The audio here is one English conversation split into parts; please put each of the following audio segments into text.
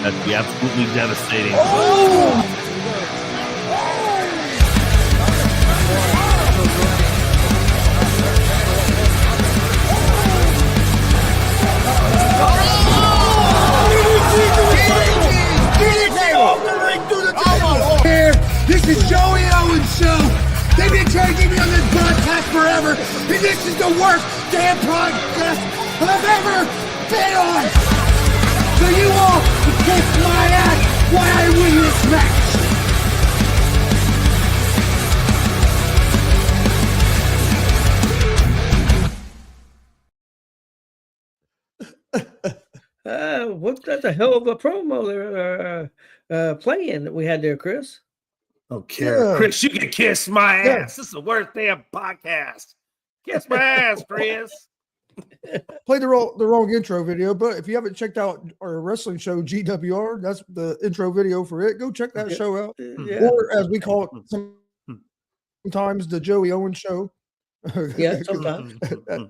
That'd be absolutely devastating. Oh! This is Joey Owens' show. They've been trying to get me on this podcast forever, and this is the worst damn podcast I've ever been on. So you all can kiss my ass while I win this match. That's a hell of a promo they're playing that we had there, Chris. Okay, Chris, you can kiss my ass. This is the worst damn podcast. Kiss my ass, Chris. Played the wrong intro video, but if you haven't checked out our wrestling show, GWR, that's the intro video for it. Go check that show out. Yeah. Or as we call it sometimes, the Joey Owens show. Yeah, sometimes.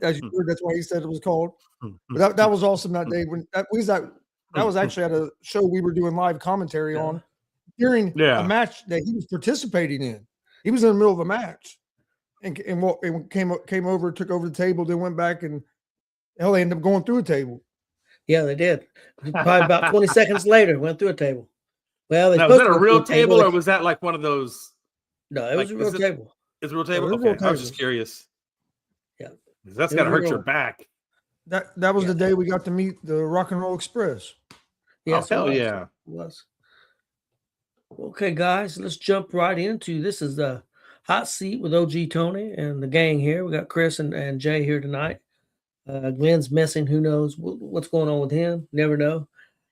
As you heard, that's why he said it was called. But that was awesome that day. When that was actually at a show we were doing live commentary on during a match that he was participating in. He was in the middle of a match and came over, took over the table, then went back and hell, they ended up going through a table. Yeah, they did. Probably about 20 seconds later, went through a table. Well, now, was that a real table or was that like one of those? No, it was a real table. It's a real table? Okay, I was just curious. Yeah. That's got to hurt your back. That was the day we got to meet the Rock and Roll Express. Yes, hell yeah. It was. Okay, guys, let's jump right into this. Is the hot seat with OG Tony and the gang here. We got Chris and Jay here tonight. Glenn's missing. Who knows what's going on with him? Never know.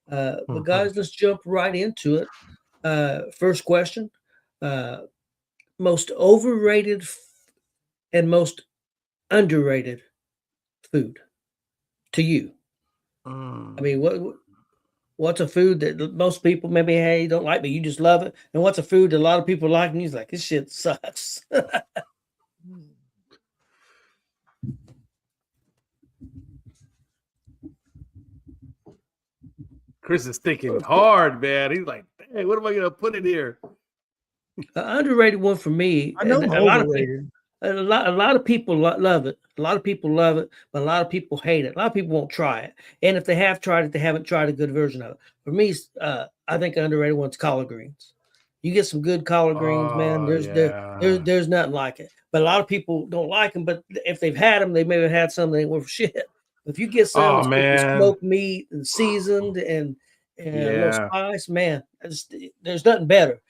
But guys, let's jump right into it. First question. Most overrated and most underrated food to you? I mean, what's a food that most people maybe, hey, you don't like, but you just love it? And what's a food that a lot of people like and he's like, this shit sucks? Chris is thinking hard, man. He's like, hey, what am I going to put in here? Underrated one for me. I know a lot of people love it. A lot of people love it, but a lot of people hate it. A lot of people won't try it. And if they have tried it, they haven't tried a good version of it. For me, I think an underrated one's collard greens. You get some good collard greens, man. There's nothing like it. But a lot of people don't like them. But if they've had them, they may have had some that ain't worth shit. If you get some smoked meat and seasoned and no spice, man, there's nothing better.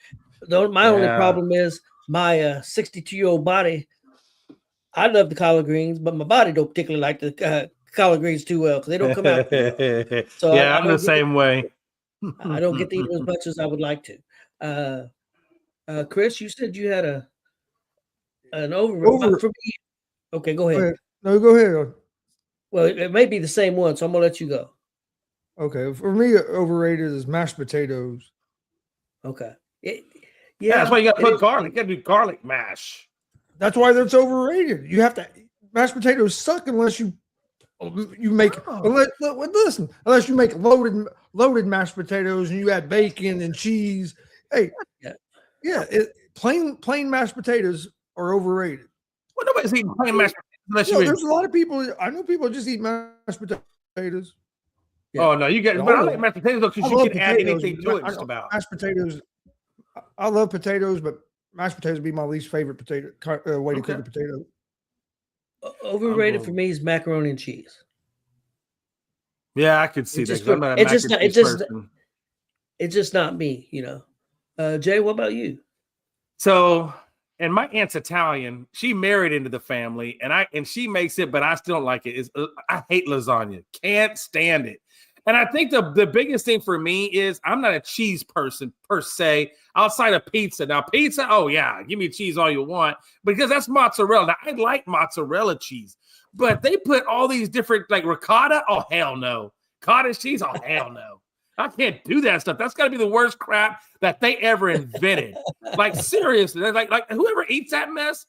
My only problem is my 62-year-old body. I love the collard greens, but my body don't particularly like the collard greens too well because they don't come out. So I'm the same way. I don't get to eat as much as I would like to. Chris, you said you had an over for me. Okay, go ahead. No, go ahead. Well, it may be the same one, so I'm gonna let you go. Okay, for me, overrated is mashed potatoes. Okay. That's why you got to put garlic. You got to do garlic mash. That's why that's overrated. You have to mashed potatoes suck unless you make unless you make loaded mashed potatoes and you add bacon and cheese. Hey, plain mashed potatoes are overrated. Well, nobody's eating plain mashed potatoes. There's a lot of people. I know people just eat mashed potatoes. Yeah. Oh no, you get. But I like mashed potatoes because you can add anything to it. Just about mashed potatoes. I love potatoes, but mashed potatoes would be my least favorite way to cook a potato. Overrated for me is macaroni and cheese. Yeah, I could see that. It's just not me, you know. Jay, what about you? So, and my aunt's Italian. She married into the family, and she makes it, but I still don't like it. I hate lasagna. Can't stand it. And I think the biggest thing for me is I'm not a cheese person per se, outside of pizza. Now, pizza, oh yeah, give me cheese all you want, because that's mozzarella. Now, I like mozzarella cheese, but they put all these different, like ricotta, oh hell no. Cottage cheese, oh hell no. I can't do that stuff. That's got to be the worst crap that they ever invented. Like seriously, like whoever eats that mess,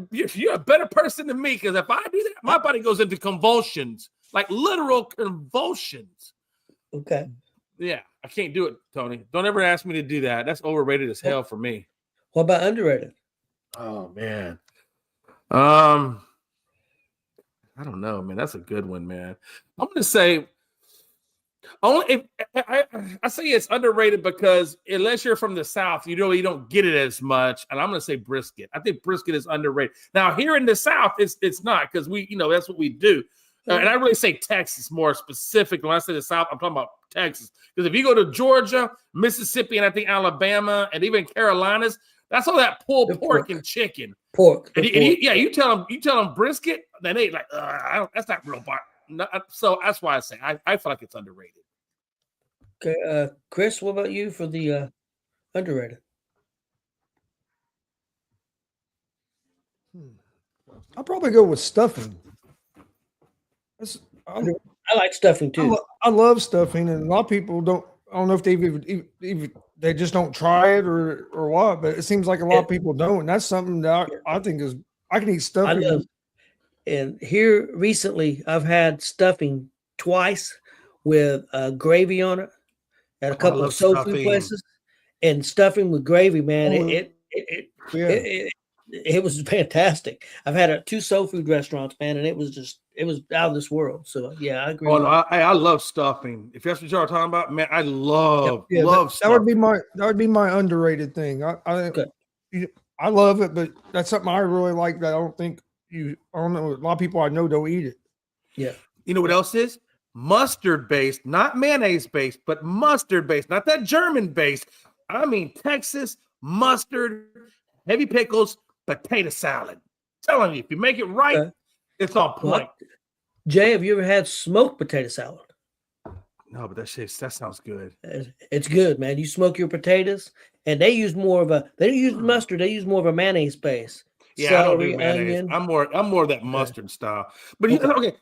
you're a better person than me, because if I do that, my body goes into convulsions. Like literal convulsions. Okay. Yeah, I can't do it, Tony. Don't ever ask me to do that. That's overrated as hell for me. What about underrated? Oh man. I don't know, man. That's a good one, man. I'm gonna say only if I say it's underrated because unless you're from the South, you don't get it as much. And I'm gonna say brisket. I think brisket is underrated. Now here in the South, it's not because we, that's what we do. And I really say Texas more specific. When I say the South, I'm talking about Texas. Because if you go to Georgia, Mississippi, and I think Alabama, and even Carolinas, that's all that pulled pork and chicken. Pork. You tell them brisket, then they like, that's not real pork. No, so that's why I say I feel like it's underrated. Okay, Chris, what about you for the underrated? I'll probably go with stuffing. I like stuffing too. I love stuffing, and a lot of people don't. I don't know if they even they just don't try it or what, but it seems like a lot of people don't. And that's something that I think is I can eat stuffing. And here recently, I've had stuffing twice with gravy on it at a couple of soul food places, and stuffing with gravy, man. It was fantastic. I've had it at 2 soul food restaurants, man, and it was out of this world. So yeah, I agree. I love stuffing. If that's what y'all are talking about, man, I love stuffing. That would be my underrated thing. I love it, but that's something I really like that I don't know. A lot of people I know don't eat it. Yeah. You know what else is? Mustard based, not mayonnaise based, but mustard based, not that German based. I mean Texas mustard, heavy pickles, potato salad. I'm telling you, if you make it right, it's on point. Jay, have you ever had smoked potato salad? No, but that sounds good. It's good, man. You smoke your potatoes, and they use they don't use mustard, they use more of a mayonnaise base. Yeah, celery, I don't do mayonnaise. onion. I'm more of that mustard style. But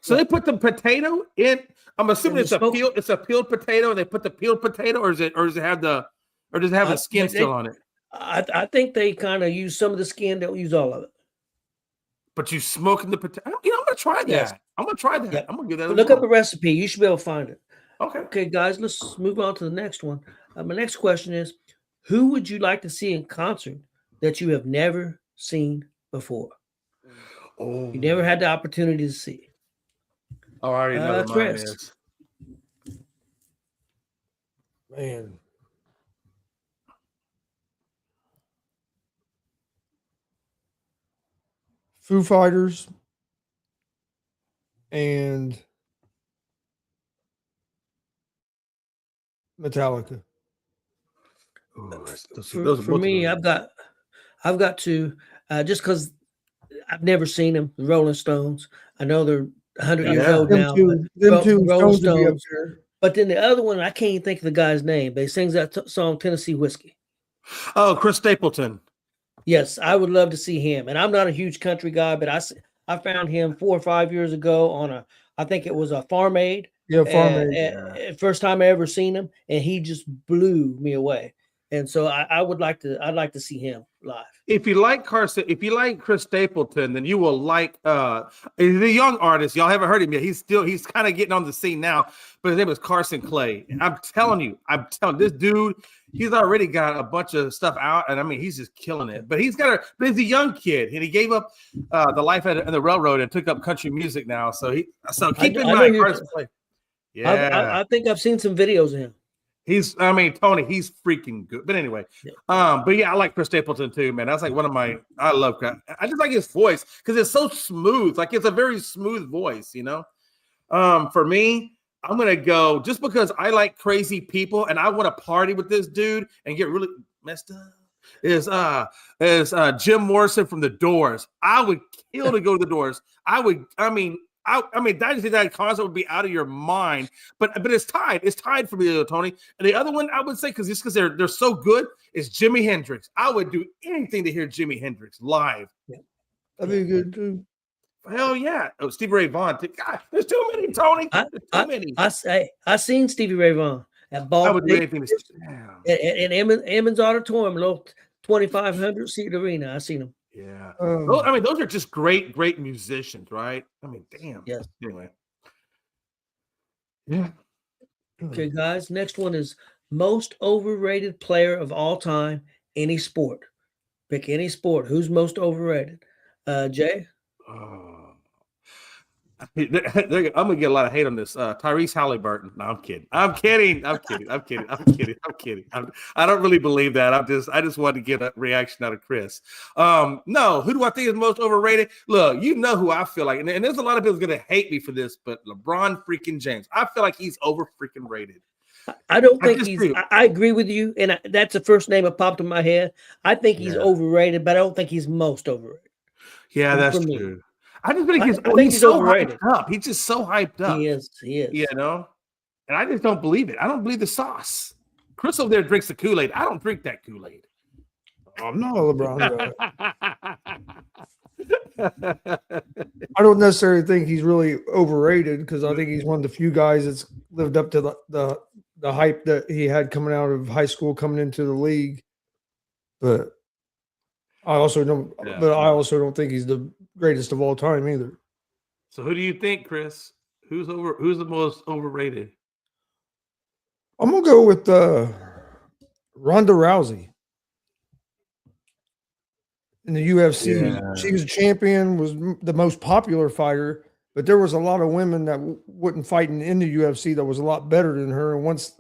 so they put the potato in. I'm assuming it's a peeled potato, and they put the peeled potato, or does it have the skin still on it? I think they kind of use some of the skin, don't use all of it. But you smoking the potato? I'm gonna try that. Yes. I'm gonna try that. Yeah. I'm gonna give that. Look up a recipe. You should be able to find it. Okay, guys, let's move on to the next one. My next question is, who would you like to see in concert that you have never seen before? Oh, you never had the opportunity to see. Oh, I already know what mine is. Man. Foo Fighters and Metallica. For me, I've got to just because I've never seen them. The Rolling Stones. I know they're 100 years old now. Them two Rolling Stones. But then the other one, I can't even think of the guy's name. But he sings that song Tennessee Whiskey. Oh, Chris Stapleton. Yes, I would love to see him. And I'm not a huge country guy, but I found him 4 or 5 years ago I think it was a Farm Aid. Yeah, Farm Aid. First time I ever seen him, and he just blew me away. And so I'd like to see him live. If you like Chris Stapleton, then you will like the young artist. Y'all haven't heard him yet. He's kind of getting on the scene now, but his name is Carson Clay. And I'm telling this dude, he's already got a bunch of stuff out, and I mean he's just killing it. But he's a young kid, and he gave up the life at the railroad and took up country music now. So keep in mind Carson Clay. Yeah, I think I've seen some videos of him. Tony, he's freaking good. But anyway, but yeah, I like Chris Stapleton too, man. That's like I love Chris. I just like his voice because it's so smooth. Like it's a very smooth voice, For me, I'm gonna go just because I like crazy people and I want to party with this dude and get really messed up. Is Jim Morrison from The Doors. I would kill to go to The Doors. that concert would be out of your mind, but it's tied. It's tied for me, Tony. And the other one I would say, because they're so good, is Jimi Hendrix. I would do anything to hear Jimi Hendrix live. Yeah. That'd be good too. Hell yeah! Oh, Stevie Ray Vaughan. God, there's too many, Tony. Too many. I seen Stevie Ray Vaughan at Ball. I would do anything in Emmons Auditorium, little 2,500 seat arena. I seen him. Yeah. Those are just great musicians, right? I mean, damn. Yes. Anyway. Yeah. Okay, guys. Next one is most overrated player of all time, any sport. Pick any sport. Who's most overrated? Jay? I'm gonna get a lot of hate on this. Tyrese Halliburton. No, I'm kidding. I'm kidding. I don't really believe that. I just wanted to get a reaction out of Chris. No, who do I think is most overrated? Look, you know who I feel like, and there's a lot of people gonna hate me for this, but LeBron freaking James. I feel like he's over freaking rated. I don't think I agree with you, and that's the first name that popped in my head. I think he's overrated, but I don't think he's most overrated. Yeah, that's true. I just think he's so overrated. Hyped up. He's just so hyped up. He is. You know, and I just don't believe it. I don't believe the sauce. Chris over there drinks the Kool-Aid. I don't drink that Kool-Aid. I'm not a LeBron guy. I don't necessarily think he's really overrated because I think he's one of the few guys that's lived up to the hype that he had coming out of high school, coming into the league. But I also don't think he's the greatest of all time either. So who do you think, Chris? Who's the most overrated? I'm gonna go with Ronda Rousey. In the UFC, she was a champion, was the most popular fighter, but there was a lot of women that wouldn't fight in the UFC that was a lot better than her. And once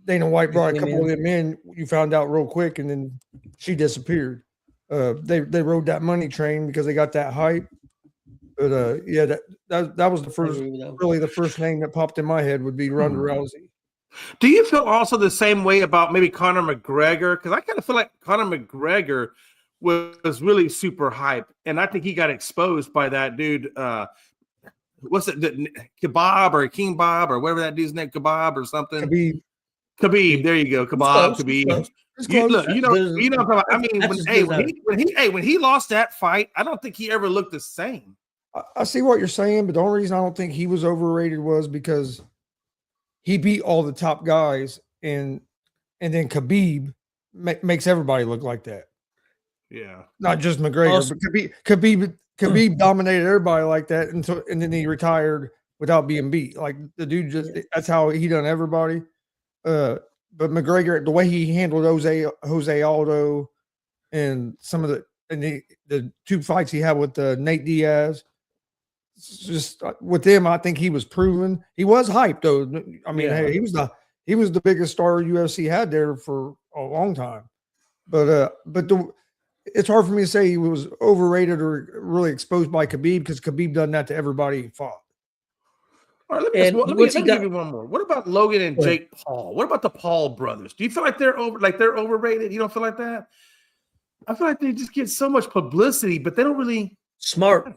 Dana White brought a couple of them in, you found out real quick, and then she disappeared. They rode that money train because they got that hype. But that was the first name that popped in my head would be Ronda Rousey. Do you feel also the same way about maybe Conor McGregor? Because I kind of feel like Conor McGregor was really super hype, and I think he got exposed by that dude. What's it, Kebab or King Bob or whatever that dude's name, Kebab or something. Khabib. There you go, Khabib. You know. I mean, when he lost that fight, I don't think he ever looked the same. I see what you're saying, but the only reason I don't think he was overrated was because he beat all the top guys, and then Khabib makes everybody look like that. Yeah, not just McGregor, but Khabib dominated everybody like that and then he retired without being beat. Like the dude that's how he done everybody. But McGregor, the way he handled Jose Aldo and some of the two fights he had with Nate Diaz, just with them, I think he was proven. He was hyped though. I mean, hey, he was the biggest star UFC had there for a long time. But it's hard for me to say he was overrated or really exposed by Khabib because Khabib done that to everybody he fought. All right, let me give you one more. What about Logan and Jake Paul? What about the Paul brothers? Do you feel like they're overrated? You don't feel like that? I feel like they just get so much publicity, but they don't really smart.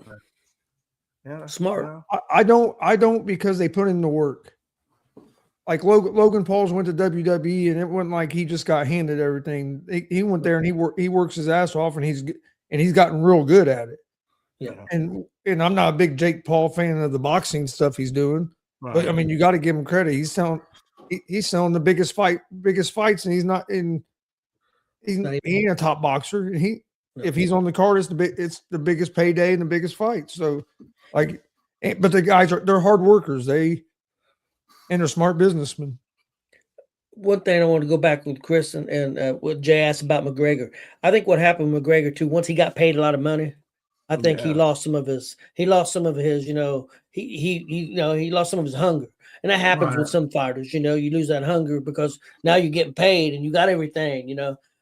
Yeah, smart. I don't because they put in the work. Like Logan Paul's went to WWE, and it wasn't like he just got handed everything. He went there and he works his ass off, and he's gotten real good at it. Yeah. And I'm not a big Jake Paul fan of the boxing stuff he's doing, but I mean you got to give him credit. He's selling the biggest fights, and he ain't a top boxer. And if he's on the card, it's the biggest payday and the biggest fight. So but the guys they're hard workers. And they're smart businessmen. One thing I want to go back with Chris and what Jay asked about McGregor. I think what happened with McGregor too, once he got paid a lot of money, I think he lost some of his, he lost some of his hunger. And that happens with some fighters, you lose that hunger because now you're getting paid and you got everything,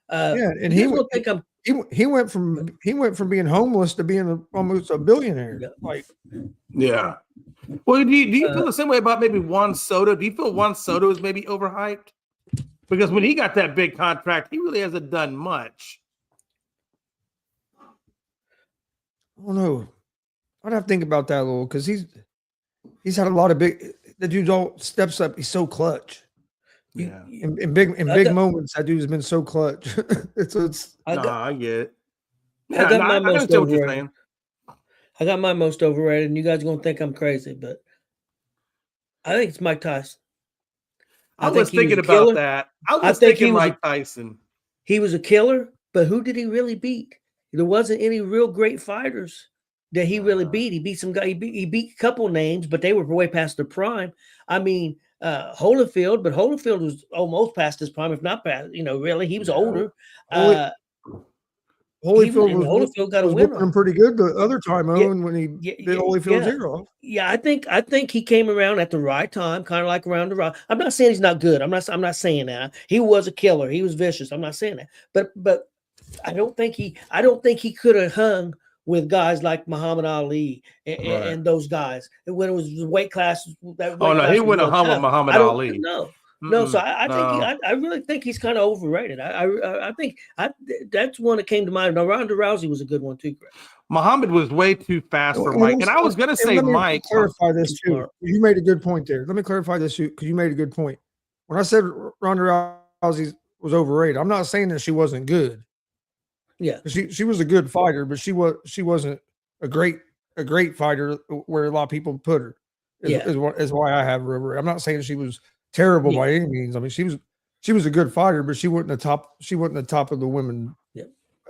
and he went from being homeless to being almost a billionaire. Yeah. Well, do you feel the same way about maybe Juan Soto? Do you feel Juan Soto is maybe overhyped? Because when he got that big contract, he really hasn't done much. I don't know. I'd have to think about that a little because he's had a lot of the dude all steps up. He's so clutch. Yeah. In big moments, that dude's been so clutch. I get it. Yeah, I got my most overrated. I got my most overrated, and you guys are going to think I'm crazy, but I think it's Mike Tyson. I was thinking about that. I was thinking Mike Tyson. He was a killer, but who did he really beat? There wasn't any real great fighters that he really beat. He beat some guy. He beat a couple names, but they were way past their prime. I mean, Holyfield, but Holyfield was almost past his prime, if not past. Really, he was older. Holyfield got a was win whooping on him pretty good the other time, Owen, when he did Holyfield's yeah. ear off. Yeah, I think he came around at the right time, kind of like around the right. I'm not saying he's not good. I'm not saying that. He was a killer. He was vicious. I'm not saying that. But I don't think he could have hung with guys like Muhammad Ali and those guys when it was the weight class. He wouldn't have hung with Muhammad Ali. No, so I think I really think he's kind of overrated. I think that's one that came to mind. Now, Ronda Rousey was a good one too, Greg. Muhammad was way too fast for Mike, and I was going to say Mike. Clarify this too. You made a good point there. Let me clarify this because you made a good point. When I said Ronda Rousey was overrated, I'm not saying that she wasn't good. Yeah, she was a good fighter, but she wasn't a great fighter where a lot of people put her. Is why I have her over. I'm not saying she was terrible by any means. I mean, she was a good fighter, but she wasn't the top. She wasn't the top of the women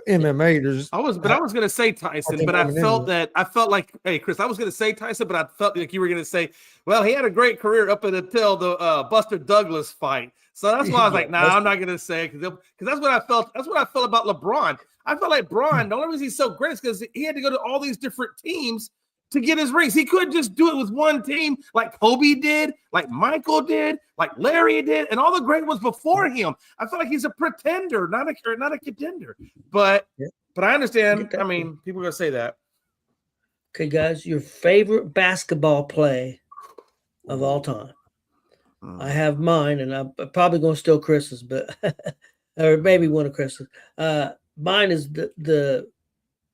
MMA. I was going to say Tyson, but I felt like, hey Chris, I was going to say Tyson, but I felt like you were going to say, well, he had a great career up until the Buster Douglas fight. So that's why I was like, nah, I'm not going to say because that's what I felt. That's what I felt about LeBron. I felt like Braun. The only reason he's so great is because he had to go to all these different teams to get his rings. He couldn't just do it with one team like Kobe did, like Michael did, like Larry did, and all the great ones before him. I feel like he's a pretender, not a contender. But I understand. I mean, people are gonna say that. Okay, guys, your favorite basketball play of all time. I have mine, and I'm probably gonna steal Chris's, but or maybe one of Chris's. Mine is the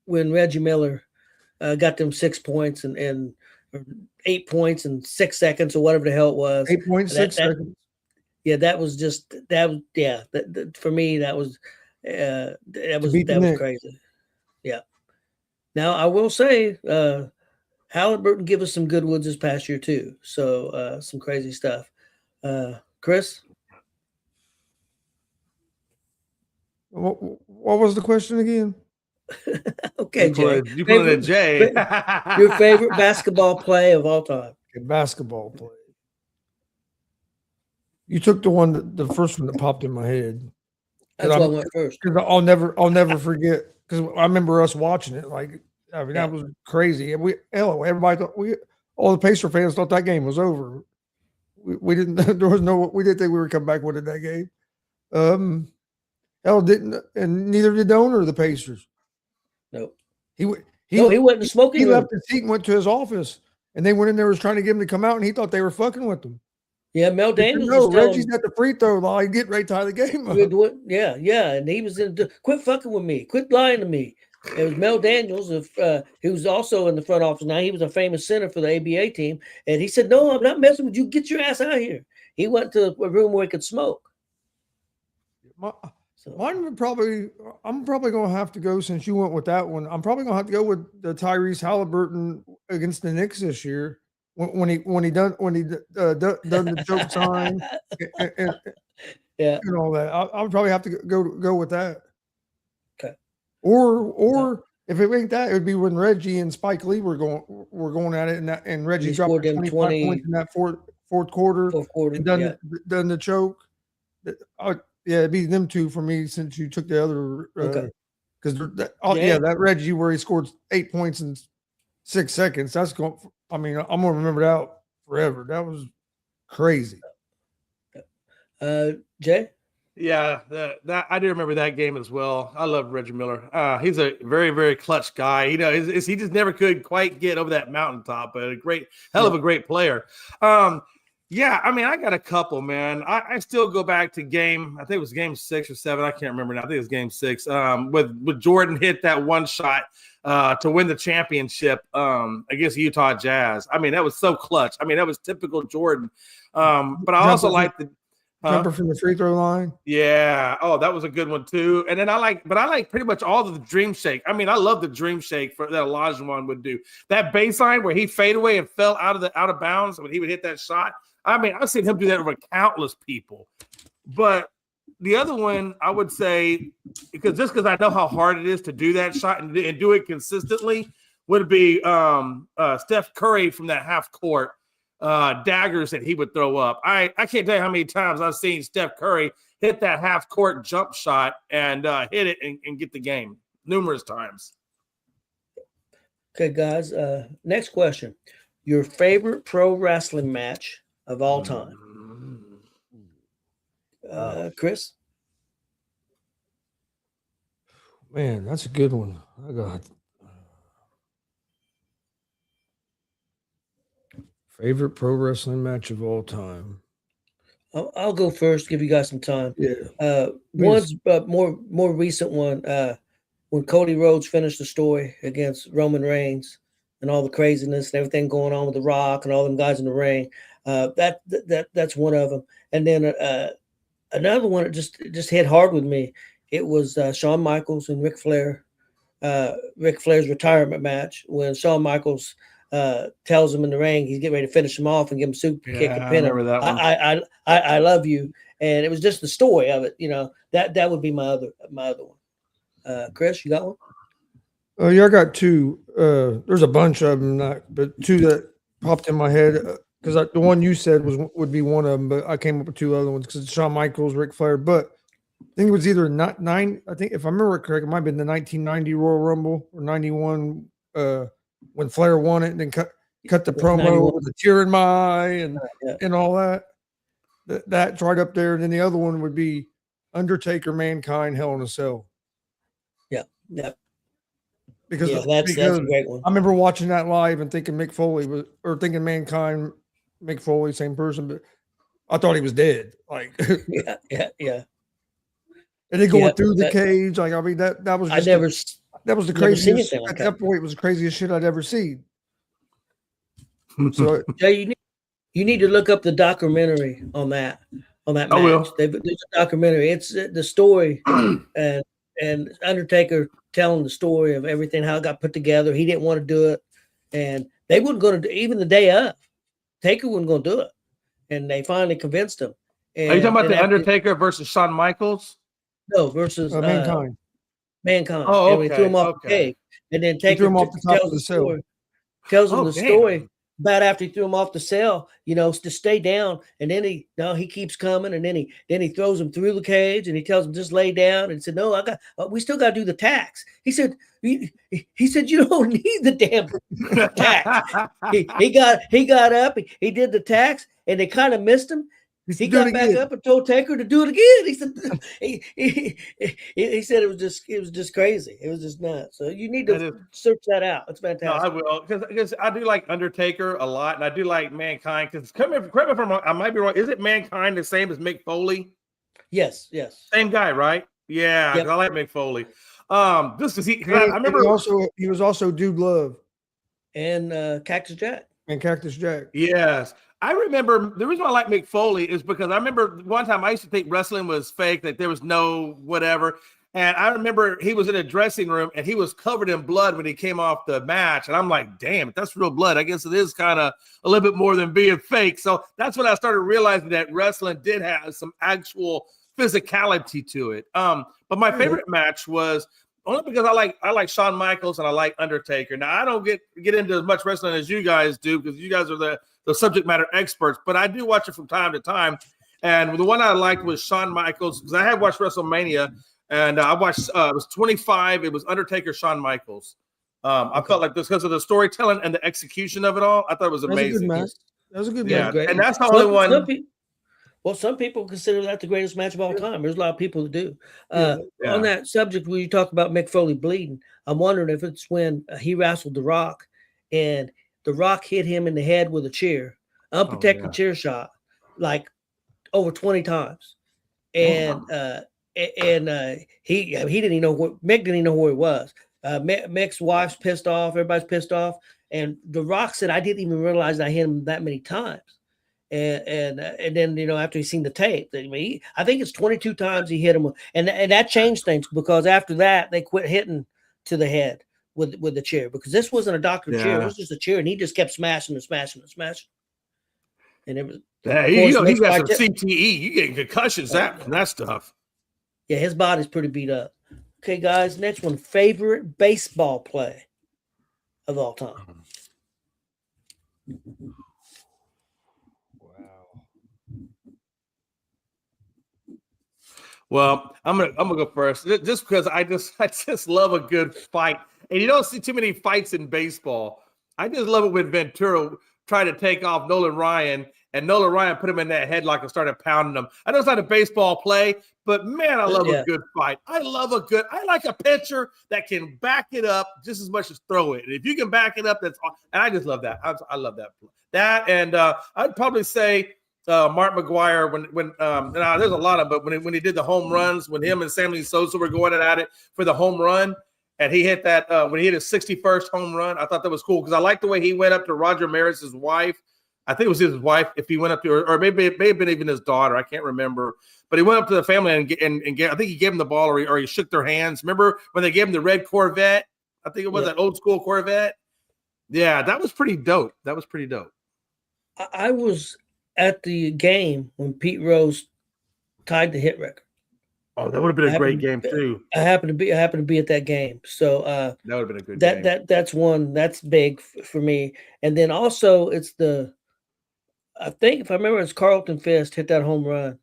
when Reggie Miller got them 6 points and 8 points in 6 seconds or whatever the hell it was. 8.6 seconds. Yeah, that was just that. Yeah, for me that was crazy. Yeah. Now I will say, Halliburton gave us some good ones this past year too. So some crazy stuff. Chris. What was the question again? Okay, Jay. You put it Jay. Your favorite basketball play of all time. Basketball play. You took the first one that popped in my head. That's why I went first. Because I'll never forget. Because I remember us watching it. Like, I mean, that was crazy. And everybody thought all the Pacer fans thought that game was over. We didn't. We didn't think we were coming back winning that game. Didn't, and neither did the owner of the Pacers. Nope. He wasn't smoking. He left his seat and went to his office, and they went in there was trying to get him to come out, and he thought they were fucking with him. Yeah, Mel Daniels. No, Reggie's at the free throw line. Get ready to tie the game up. Yeah, and he was quit fucking with me, quit lying to me. It was Mel Daniels, he was also in the front office. Now he was a famous center for the ABA team, and he said, "No, I'm not messing with you. Get your ass out of here." He went to a room where he could smoke. Mine would probably. I'm probably going to have to go since you went with that one. I'm probably going to have to go with the Tyrese Halliburton against the Knicks this year when he done the choke sign and all that. I would probably have to go with that. Okay. Or if it ain't that, it would be when Reggie and Spike Lee were going at it, and Reggie dropped 25 points in that fourth quarter. And done the choke. Yeah, it'd be them two for me since you took the other. Because that Reggie where he scored 8 points in 6 seconds. That's going. I mean, I'm gonna remember that forever. That was crazy. Jay. Yeah, that I do remember that game as well. I love Reggie Miller. He's a very, very clutch guy. You know, he just never could quite get over that mountaintop, but a hell of a great player. Yeah, I mean, I got a couple, man. I still go back to I think it was game 6 or 7. I can't remember now. I think it was game 6. With Jordan hit that one shot to win the championship against Utah Jazz. I mean, that was so clutch. I mean, that was typical Jordan. But I also like the jumper from the free throw line. Yeah. Oh, that was a good one too. And then I like pretty much all of the dream shake. I mean, I love the dream shake that Olajuwon would do. That baseline where he faded away and fell out of bounds when he would hit that shot. I mean, I've seen him do that over countless people. But the other one, I would say, because I know how hard it is to do that shot and do it consistently, would be Steph Curry from that half court daggers that he would throw up. I can't tell you how many times I've seen Steph Curry hit that half-court jump shot and hit it and get the game numerous times. Okay, guys. Next question. Your favorite pro wrestling match of all time? Chris? Man, that's a good one. I got favorite pro wrestling match of all time. I'll go first. Give you guys some time. Yeah. One's more recent one. When Cody Rhodes finished the story against Roman Reigns and all the craziness and everything going on with The Rock and all them guys in the ring. That's one of them. And then another one that just hit hard with me. It was Shawn Michaels and Ric Flair. Ric Flair's retirement match when Shawn Michaels tells him in the ring he's getting ready to finish him off and give him a super kick and pin him. That one. I love you, and it was just the story of it. That would be my other one. Chris, you got one? Oh yeah, I got two. There's a bunch of them, but two that popped in my head because the one you said would be one of them, but I came up with two other ones because it's Shawn Michaels, Ric Flair, but. I think it was either nine. I think if I remember correct, it might have been the 1990 Royal Rumble or 91 when Flair won it and then cut the promo 91. With the tear in my eye and all that. That's right up there. And then the other one would be Undertaker, Mankind, Hell in a Cell. Yeah. Because that's a great one. I remember watching that live and thinking Mick Foley thinking Mankind, Mick Foley, same person, but I thought he was dead. Like yeah. And then going through the cage, like I mean, that was just that was the craziest. At that point, it was the craziest shit I'd ever seen. So yeah, you need to look up the documentary on that match. I will. There's a documentary. It's the story and Undertaker telling the story of everything, how it got put together. He didn't want to do it, and they weren't going to do even the day of. Taker wasn't going to do it, and they finally convinced him. And, are you talking about the Undertaker versus Shawn Michaels? No, versus Mankind. Mankind. Oh, okay. And we threw him off the cage. And then Taker him off the top of the cell. Tells him the story about after he threw him off the cell, to stay down. And then he keeps coming. And then he throws him through the cage and he tells him just lay down. And he said, no, we still got to do the tax. He said, you don't need the damn tax. he got up, he did the tax, and they kind of missed him. He got back up and told Taker to do it again. He said he said it was just crazy. It was just nuts. So you need to search that out. It's fantastic. No, I will because I do like Undertaker a lot, and I do like Mankind. Because correct me if I might be wrong. Is it Mankind the same as Mick Foley? Yes. Same guy, right? Yeah, yep. I like Mick Foley. Just because I remember he was also Dude Love and Cactus Jack. And Cactus Jack. Yes. I remember the reason why I like Mick Foley is because I remember one time I used to think wrestling was fake, that there was no whatever. And I remember he was in a dressing room and he was covered in blood when he came off the match. And I'm like, damn, if that's real blood, I guess it is kind of a little bit more than being fake. So that's when I started realizing that wrestling did have some actual physicality to it. But my favorite match was only because I like Shawn Michaels and I like Undertaker. Now I don't get into as much wrestling as you guys do because you guys are the subject matter experts, but I do watch it from time to time. And the one I liked was Shawn Michaels because I had watched WrestleMania and I watched it was 25. It was Undertaker, Shawn Michaels. I felt like this because of the storytelling and the execution of it all. I thought it was amazing. That was a good match. And that's the only one. Some people consider that the greatest match of all time. There's a lot of people that do. On that subject, where you talk about Mick Foley bleeding, I'm wondering if it's when he wrestled The Rock and The Rock hit him in the head with a chair, unprotected chair shot, like over 20 times. And he didn't even know Mick didn't even know who he was. Mick's wife's pissed off. Everybody's pissed off. And The Rock said, I didn't even realize I hit him that many times. And then, after he's seen the tape, I think it's 22 times he hit him. And that changed things because after that, they quit hitting to the head with the chair because this wasn't a doctor chair. It was just a chair. And he just kept smashing and smashing and smashing. And it was. Yeah, he got some CTE. You getting concussions from that stuff. Yeah, his body's pretty beat up. Okay, guys, next one. Favorite baseball play of all time. Well, I'm gonna go first, just because I just love a good fight, and you don't see too many fights in baseball. I just love it when Ventura tried to take off Nolan Ryan, and Nolan Ryan put him in that headlock and started pounding him. I know it's not a baseball play, but man, I love a good fight. I like a pitcher that can back it up just as much as throw it. And if you can back it up, and I just love that. I love that. That, and I'd probably say Mark McGuire when there's a lot of, but when he did the home runs, when him and Sammy Sosa were going at it for the home run, and he hit that when he hit his 61st home run, I thought that was cool because I liked the way he went up to Roger Maris's wife. I think it was his wife. If he went up to her, or maybe it may have been even his daughter, I can't remember. But he went up to the family and I think he gave him the ball, or he shook their hands. Remember when they gave him the red Corvette? I think it was that old school Corvette. Yeah, that was pretty dope. I was at the game when Pete Rose tied the hit record. Oh, that would have been a great game too. I happened to be at that game, so that would have been a good game. That's one that's big for me. And then also it's I think if I remember, it's Carlton Fisk hit that home run,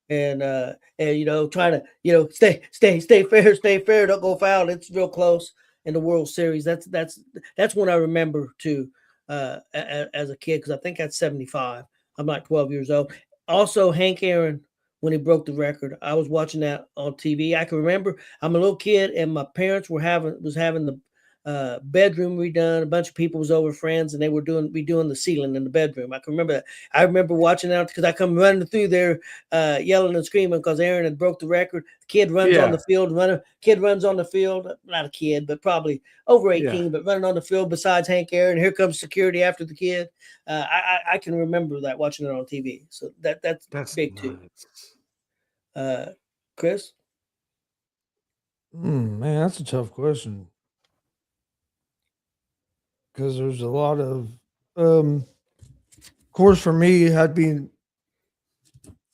and trying to stay fair, don't go foul. It's real close in the World Series. That's one I remember too as a kid, because I think that's 75. I'm like 12 years old. Also, Hank Aaron, when he broke the record, I was watching that on TV. I can remember I'm a little kid, and my parents was having the bedroom redone. A bunch of people was over, friends, and they were redoing the ceiling in the bedroom. I can remember that. I remember watching that because I come running through there, yelling and screaming because Aaron had broke the record. The kid runs on the field. Kid runs on the field. Not a kid, but probably over 18, but running on the field besides Hank Aaron. Here comes security after the kid. I can remember that, watching it on TV. So that's big too. Chris? Man, that's a tough question. Because there's a lot of course, for me, it had been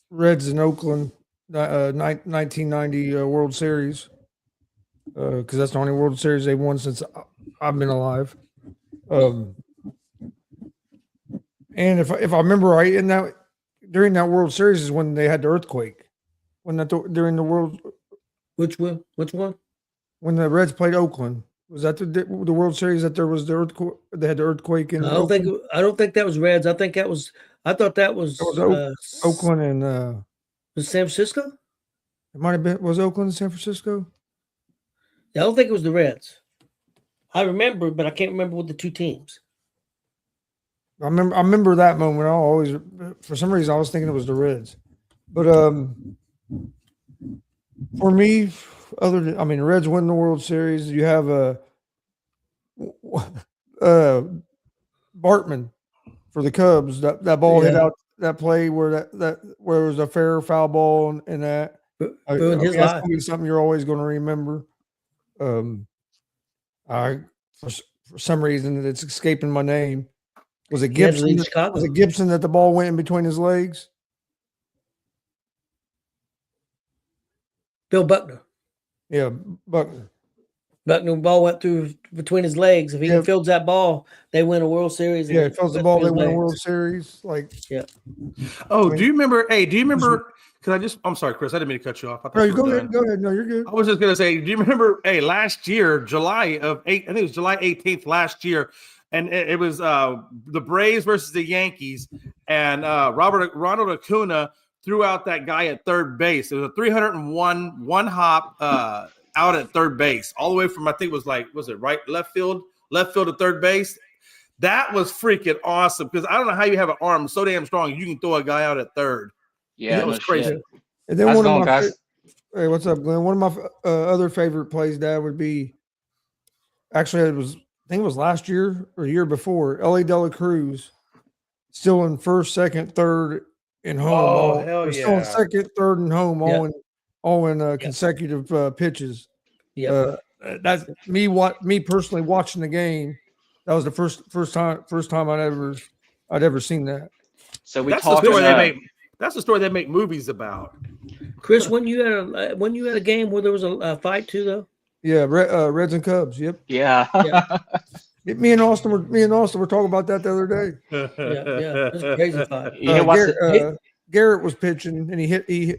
Reds in Oakland, 1990 World Series, because that's the only World Series they've won since I've been alive. And if I remember right, during that World Series is when they had the earthquake. During the World, which one? When the Reds played Oakland. Was that the World Series that there was the earthquake? They had the earthquake in. I don't think that was Reds. I thought that was Oakland and was San Francisco. It might have been. Was Oakland and San Francisco? I don't think it was the Reds. I remember, but I can't remember with the two teams. I remember that moment. For some reason, I was thinking it was the Reds, but for me. The Reds win the World Series. You have Bartman for the Cubs. That ball hit out that play where where it was a fair foul ball and that. That's gonna be something you're always going to remember. For some reason it's escaping my name. Was it Gibson? Was it Gibson that the ball went in between his legs? Bill Buckner. Yeah, Buckner. Buckner ball went through between his legs. If he fields that ball, they win a World Series. Yeah, he fields the ball, they win a World Series. Oh, do you remember? Hey, do you remember? Because I'm sorry, Chris. I didn't mean to cut you off. No, go ahead. No, you're good. I was just gonna say, do you remember? Hey, last year, July 18th last year, and it was the Braves versus the Yankees, and Ronald Acuna threw out that guy at third base. It was a 301 one hop out at third base, all the way from, I think it was left field to third base. That was freaking awesome, because I don't know how you have an arm so damn strong you can throw a guy out at third. Yeah, that was crazy. Shit. And then hey, what's up, Glenn? One of my other favorite plays, Dad, would be I think it was last year or year before. Ellie De La Cruz still in first, second, third. In home, hell yeah! Still in second, third, and home, all in consecutive pitches. Yeah, that's me. Me personally watching the game. That was the first time I'd ever seen that. So that's the story they make movies about. Chris, when you had a game where there was a fight too, though. Yeah, Reds and Cubs. Yep. Yeah. Me and Austin were talking about that the other day. Yeah. It was a crazy fight. Garrett was pitching, and he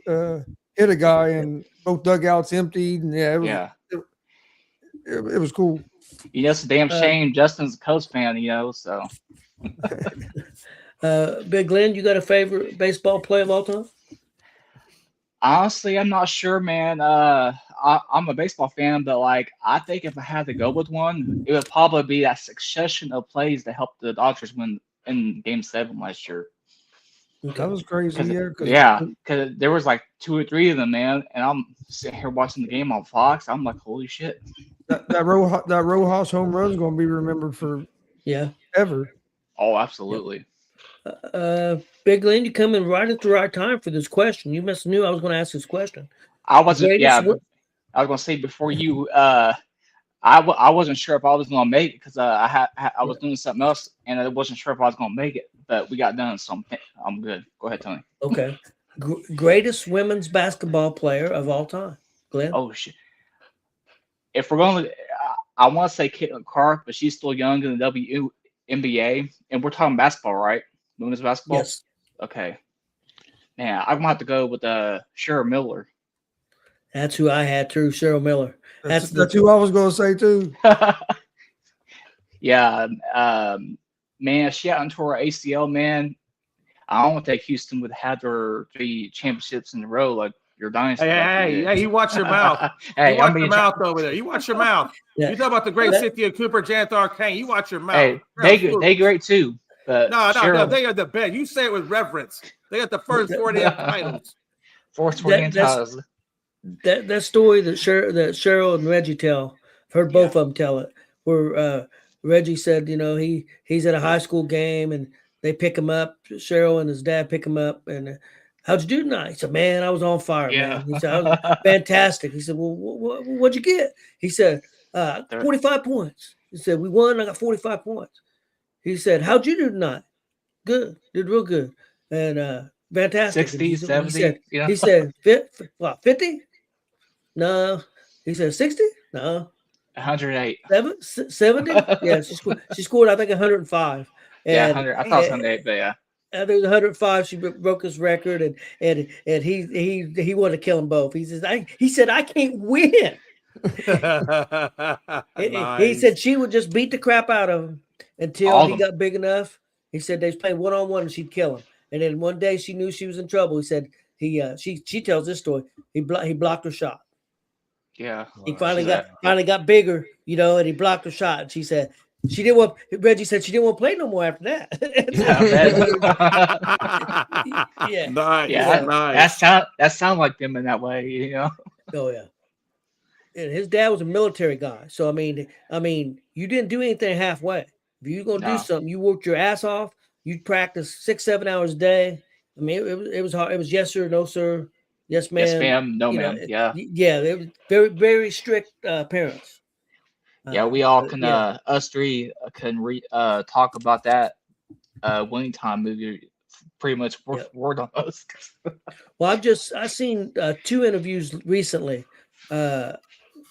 hit a guy, and both dugouts emptied. And it was cool. It's a damn shame Justin's a Cubs fan, so. Big Glenn, you got a favorite baseball player of all time? Honestly, I'm not sure, man. I'm a baseball fan, but I think if I had to go with one, it would probably be that succession of plays that helped the Dodgers win in Game 7 last year. That was crazy. Because there was 2 or 3 of them, man, and I'm sitting here watching the game on Fox. I'm like, holy shit! That Rojas home run is going to be remembered for ever. Oh, absolutely. Big Glenn, you come in right at the right time for this question. You must have knew I was going to ask this question. I wasn't. I was going to say before you. I wasn't sure if I was going to make it because I was doing something else and I wasn't sure if I was going to make it, but we got done, so I'm good. Go ahead, Tony. Okay. Greatest women's basketball player of all time, Glenn. Oh shit! If we're going to, I want to say Caitlin Clark, but she's still young in the WNBA, and we're talking basketball, right? Women's basketball. Yes. Okay. Man, I'm gonna have to go with Cheryl Miller. That's who I had too, Cheryl Miller. That's who I was going to say too. Yeah, man, she got into her ACL, man. I don't think Houston would have their 3 championships in a row like your dynasty. Hey, you watch your mouth. Hey, you watch your mouth over there. You watch your mouth. Yeah. You talk about the great Cynthia Cooper, Janet Arcane. You watch your mouth. Hey, they great too. But no, they are the best. You say it with reverence. They got the first 40 titles. First 40 titles. That story that Cheryl and Reggie tell, I've heard both of them tell it, where Reggie said, he's at a high school game and they pick him up. Cheryl and his dad pick him up, and how'd you do tonight? He said, man, I was on fire, man. He said, I was fantastic. He said, well, what'd you get? He said, 45 points. He said, we won. I got 45 points. He said, how'd you do tonight? Good. Did real good. And fantastic. 60, 70. He said 50? No. He said 60? No. 108. 70? Yeah, she scored, I think, 105. And, 100. I thought it was 108, but yeah. There was 105. She broke his record, and he wanted to kill them both. He said, I can't win. Nice. He said she would just beat the crap out of him until he got big enough. He said they was playing one-on-one and she'd kill him. And then one day she knew she was in trouble. He said she tells this story. He blocked her shot. Yeah. He finally got bigger, and he blocked her shot. And she said Reggie said she didn't want to play no more after that. Yeah. Nice. That sound like them in that way, Oh yeah. And his dad was a military guy. So I mean, you didn't do anything halfway. If you're gonna do something, you worked your ass off. You practice 6-7 hours a day. I mean, it was hard. It was yes sir, no sir, yes ma'am, yes ma'am, no ma'am. They were very very strict parents. Yeah, we all can. Us three can talk about that Winning Time movie. Pretty much word on us. Well, I've seen 2 interviews recently.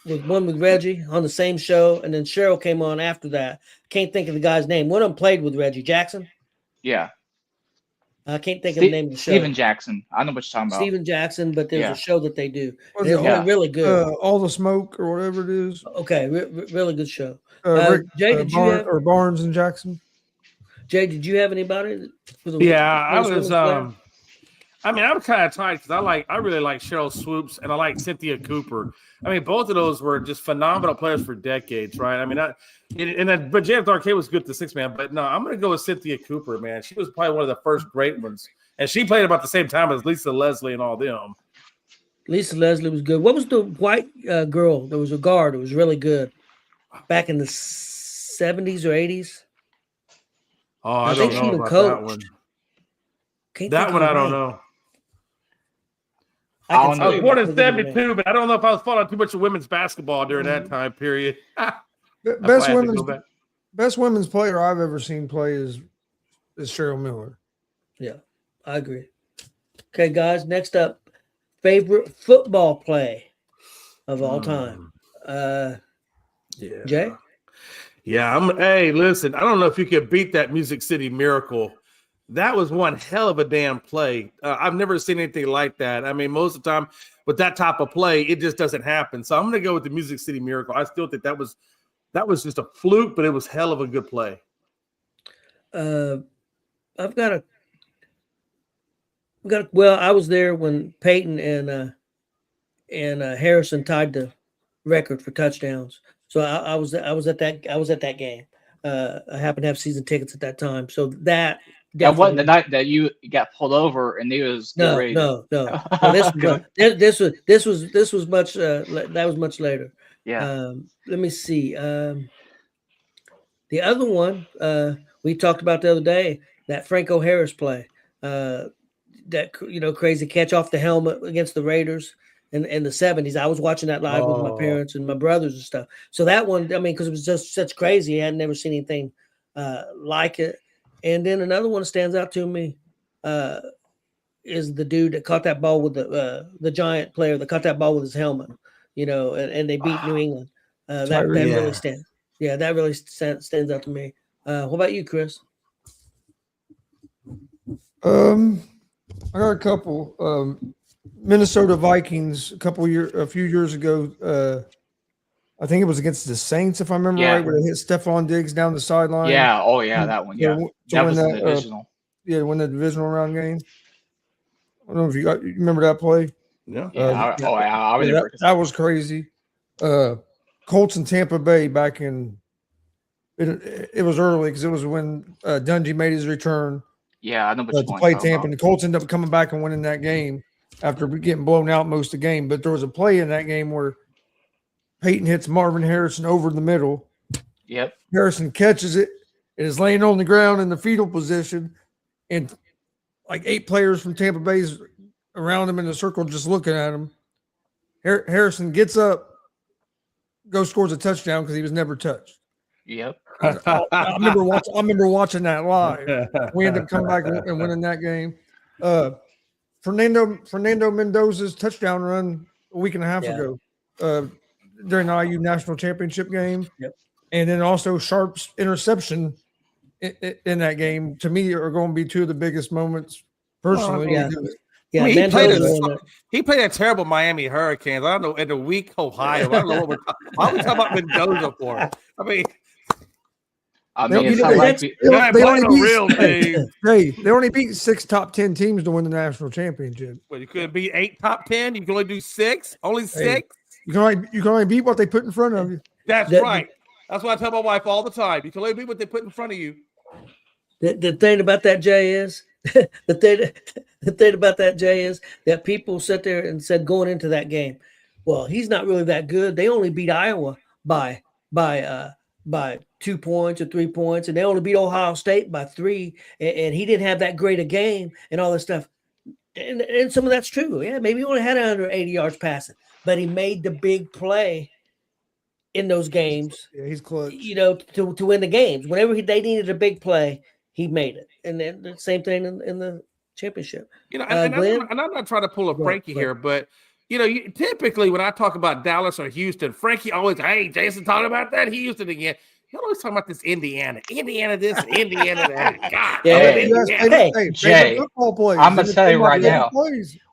With one with Reggie on the same show, and then Cheryl came on after that. Can't think of the guy's name. One of them played with Reggie Jackson. Yeah, I can't think of the name of the show. Steven Jackson. I know what you're talking about. Steven Jackson, but there's a show that they do. They're really good. All the Smoke or whatever it is. Okay, really good show. Jay, did you have Barnes and Jackson? Jay, did you have anybody? I was. I'm kind of tight because I really like Cheryl Swoops and I like Cynthia Cooper. I mean, both of those were just phenomenal players for decades, right? I mean, but Janet Arcade was good to 6-man, but no, I'm going to go with Cynthia Cooper, man. She was probably one of the first great ones, and she played about the same time as Lisa Leslie and all them. Lisa Leslie was good. What was the white girl? There was a guard. It was really good back in the 70s or 80s. Oh, I don't know about that one. That one I don't know. I was born in 72, but I don't know if I was following too much of women's basketball during that time period. Best women's player I've ever seen play is Cheryl Miller. Yeah, I agree. Okay, guys, next up, favorite football play of all time. Jay? Yeah, hey, listen, I don't know if you can beat that Music City Miracle That was one hell of a damn play. I've never seen anything like that. I mean, most of the time with that type of play, it just doesn't happen. So I'm going to go with the Music City Miracle. I still think that was just a fluke, but it was hell of a good play. I've got well, I was there when Peyton and Harrison tied the record for touchdowns. So I was at that game. I happened to have season tickets at that time. So that wasn't the night that you got pulled over and he was no. This was much that was much later. Yeah. Let me see. The other one we talked about the other day, that Franco Harris play, that crazy catch off the helmet against the Raiders in the 70s. I was watching that live with my parents and my brothers and stuff. So that one, I mean, because it was just such crazy, I had never seen anything like it. And then another one that stands out to me is the dude that caught that ball with the giant player that caught that ball with his helmet, and they beat New England. That really stands. Yeah, that really stands out to me. What about you, Chris? I got a couple. Minnesota Vikings a few years ago. I think it was against the Saints, if I remember right, where they hit Stephon Diggs down the sideline. Yeah. Oh yeah, that one. Yeah, that was the divisional. Win the divisional round game. I don't know if you remember that play. Yeah. I remember. That was crazy. Colts and Tampa Bay back in. It was early because it was when Dungy made his return. Yeah, I know. To play Tampa, and the Colts ended up coming back and winning that game after getting blown out most of the game. But there was a play in that game where Peyton hits Marvin Harrison over the middle. Yep. Harrison catches it and is laying on the ground in the fetal position, and like 8 players from Tampa Bay's around him in a circle just looking at him. Harrison gets up, scores a touchdown because he was never touched. Yep. I remember watching that live. We ended up coming back and winning that game. Fernando Mendoza's touchdown run a week and a half ago during the IU national championship game. Yep. And then also Sharp's interception in that game, to me, are going to be two of the biggest moments personally. Yeah, I mean, he played a terrible Miami Hurricanes. I don't know, in a weak Ohio. I don't know why are we talking about Mendoza for? They only beat 6 top 10 teams to win the national championship. Well, you couldn't beat 8 top 10. You can only do 6. Only 6. You can only beat what they put in front of you. That's right. That's what I tell my wife all the time. You can only beat what they put in front of you. The thing about that, Jay, is the thing about that, Jay, is that people sat there and said going into that game, well, he's not really that good. They only beat Iowa by 2 points or 3 points, and they only beat Ohio State by 3, and he didn't have that great a game and all this stuff. And some of that's true. Yeah, maybe he only had 180 yards passing, but he made the big play in those games. Yeah, he's close. To win the games. Whenever they needed a big play, he made it. And then the same thing in the championship. And I'm not trying to pull a Frankie here, but typically when I talk about Dallas or Houston, Frankie always, hey, Jason talking about that Houston again. He'll always talk about this Indiana this, Indiana that. God, hey, Jay, I'm gonna tell you right now.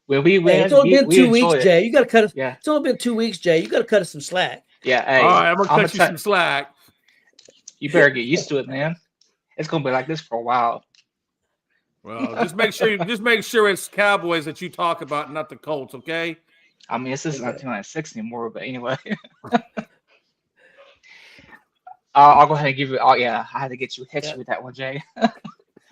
When we win, it's only been 2 weeks, Jay. You got to cut us. Yeah. It's only been 2 weeks, Jay. You got to cut us some slack. Yeah. Hey, all right, I'm gonna cut you some slack. You better get used to it, man. It's gonna be like this for a while. Well, just make sure it's Cowboys that you talk about, not the Colts, okay? I mean, this isn't 1996 anymore, but anyway. I'll go ahead and give you. Oh yeah, I had to hit you with that one, Jay.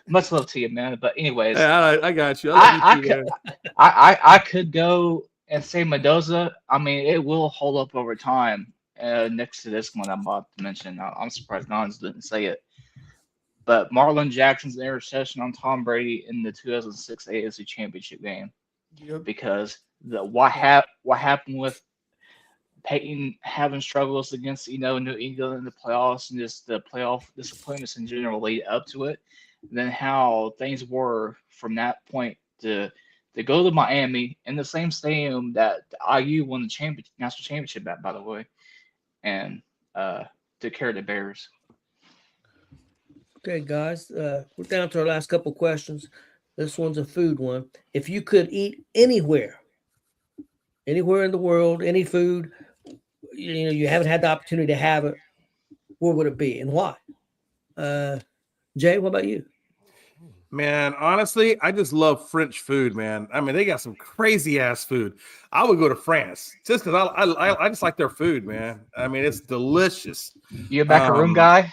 Much love to you, man. But anyways, I got you. I could go and say Mendoza. I mean, it will hold up over time. Next to this one I'm about to mention, I'm surprised Nons didn't say it. But Marlon Jackson's interception on Tom Brady in the 2006 AFC Championship game, because what happened with Peyton having struggles against New England in the playoffs and just the playoff disappointments in general lead up to it, and then how things were from that point to go to Miami in the same stadium that IU won the national championship at, by the way, and to carry the Bears. Okay, guys, we're down to our last couple questions. This one's a food one. If you could eat anywhere in the world, any food, you haven't had the opportunity to have it, where would it be and why? Jay, what about you? Man, honestly, I just love French food, man. I mean, they got some crazy ass food. I would go to France just because I just like their food, man. I mean, it's delicious. You a macaroon guy?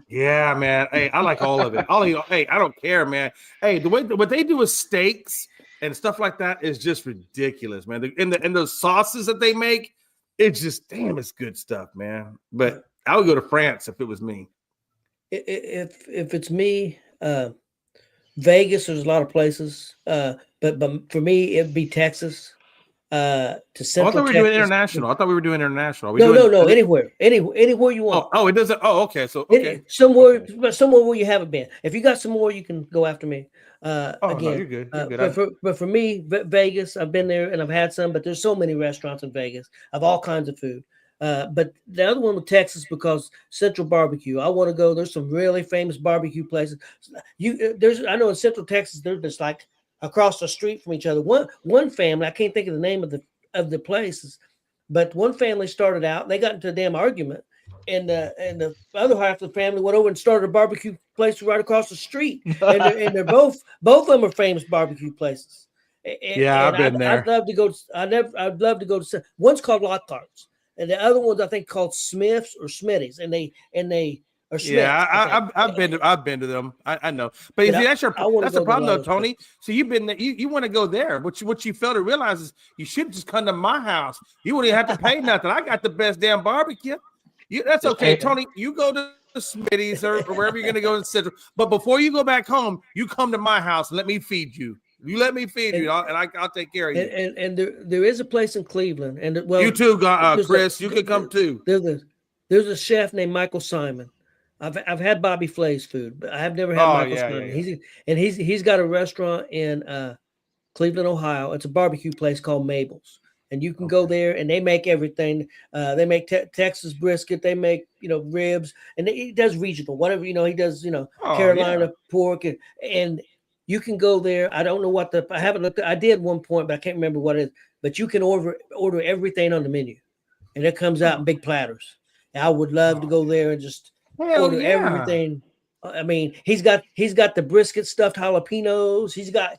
Yeah, man. Hey, I like all of it. Hey, I don't care, man. Hey, what they do with steaks and stuff like that is just ridiculous, man. And those sauces that they make, it's just it's good stuff, man. But I would go to France if it was me. If it's me, Vegas, there's a lot of places, but for me, it'd be Texas. To Central. I thought we were doing international. I thought we were doing international. No. Anywhere you want. Oh, it doesn't. Oh, okay. So okay. Somewhere where you haven't been. If you got some more, you can go after me. Again, no, you're good. You're good. But for me, Vegas, I've been there and I've had some. But there's so many restaurants in Vegas of all kinds of food. But the other one with Texas, because Central Barbecue, I want to go. There's some really famous barbecue places. I know in Central Texas, they're just like across the street from each other. One family, I can't think of the name of the places, but one family started out. They got into a damn argument, and the other half of the family went over and started a barbecue place right across the street. And they're both of them are famous barbecue places. I've been there. I'd love to go. I'd love to go to. One's called Lockhart's. And the other ones I think called Smiths or Smitty's, and they are Smiths. Yeah, I've been to them. I know, but that's the problem though, Tony. So you've been there, you want to go there, but what you fail to realize is you should just come to my house. You wouldn't even have to pay nothing. I got the best damn barbecue. That's okay, Tony. You go to Smitty's or wherever you're gonna go in Central, but before you go back home, you come to my house and let me feed you. You let me feed you, and I'll take care of you. And there is a place in Cleveland, and you too, Chris. You could come too. There's a chef named Michael Simon. I've had Bobby Flay's food, but I have never had Michael Simon. Yeah. He's got a restaurant in Cleveland, Ohio. It's a barbecue place called Mabel's, and you can go there, and they make everything. They make Texas brisket. They make ribs, and he does regional, whatever he does. Carolina pork and you can go there. I don't know I haven't looked at. I did at one point, but I can't remember what it is. But you can order everything on the menu, and it comes out in big platters. And I would love to go there and just order everything. I mean, he's got the brisket stuffed jalapenos. He's got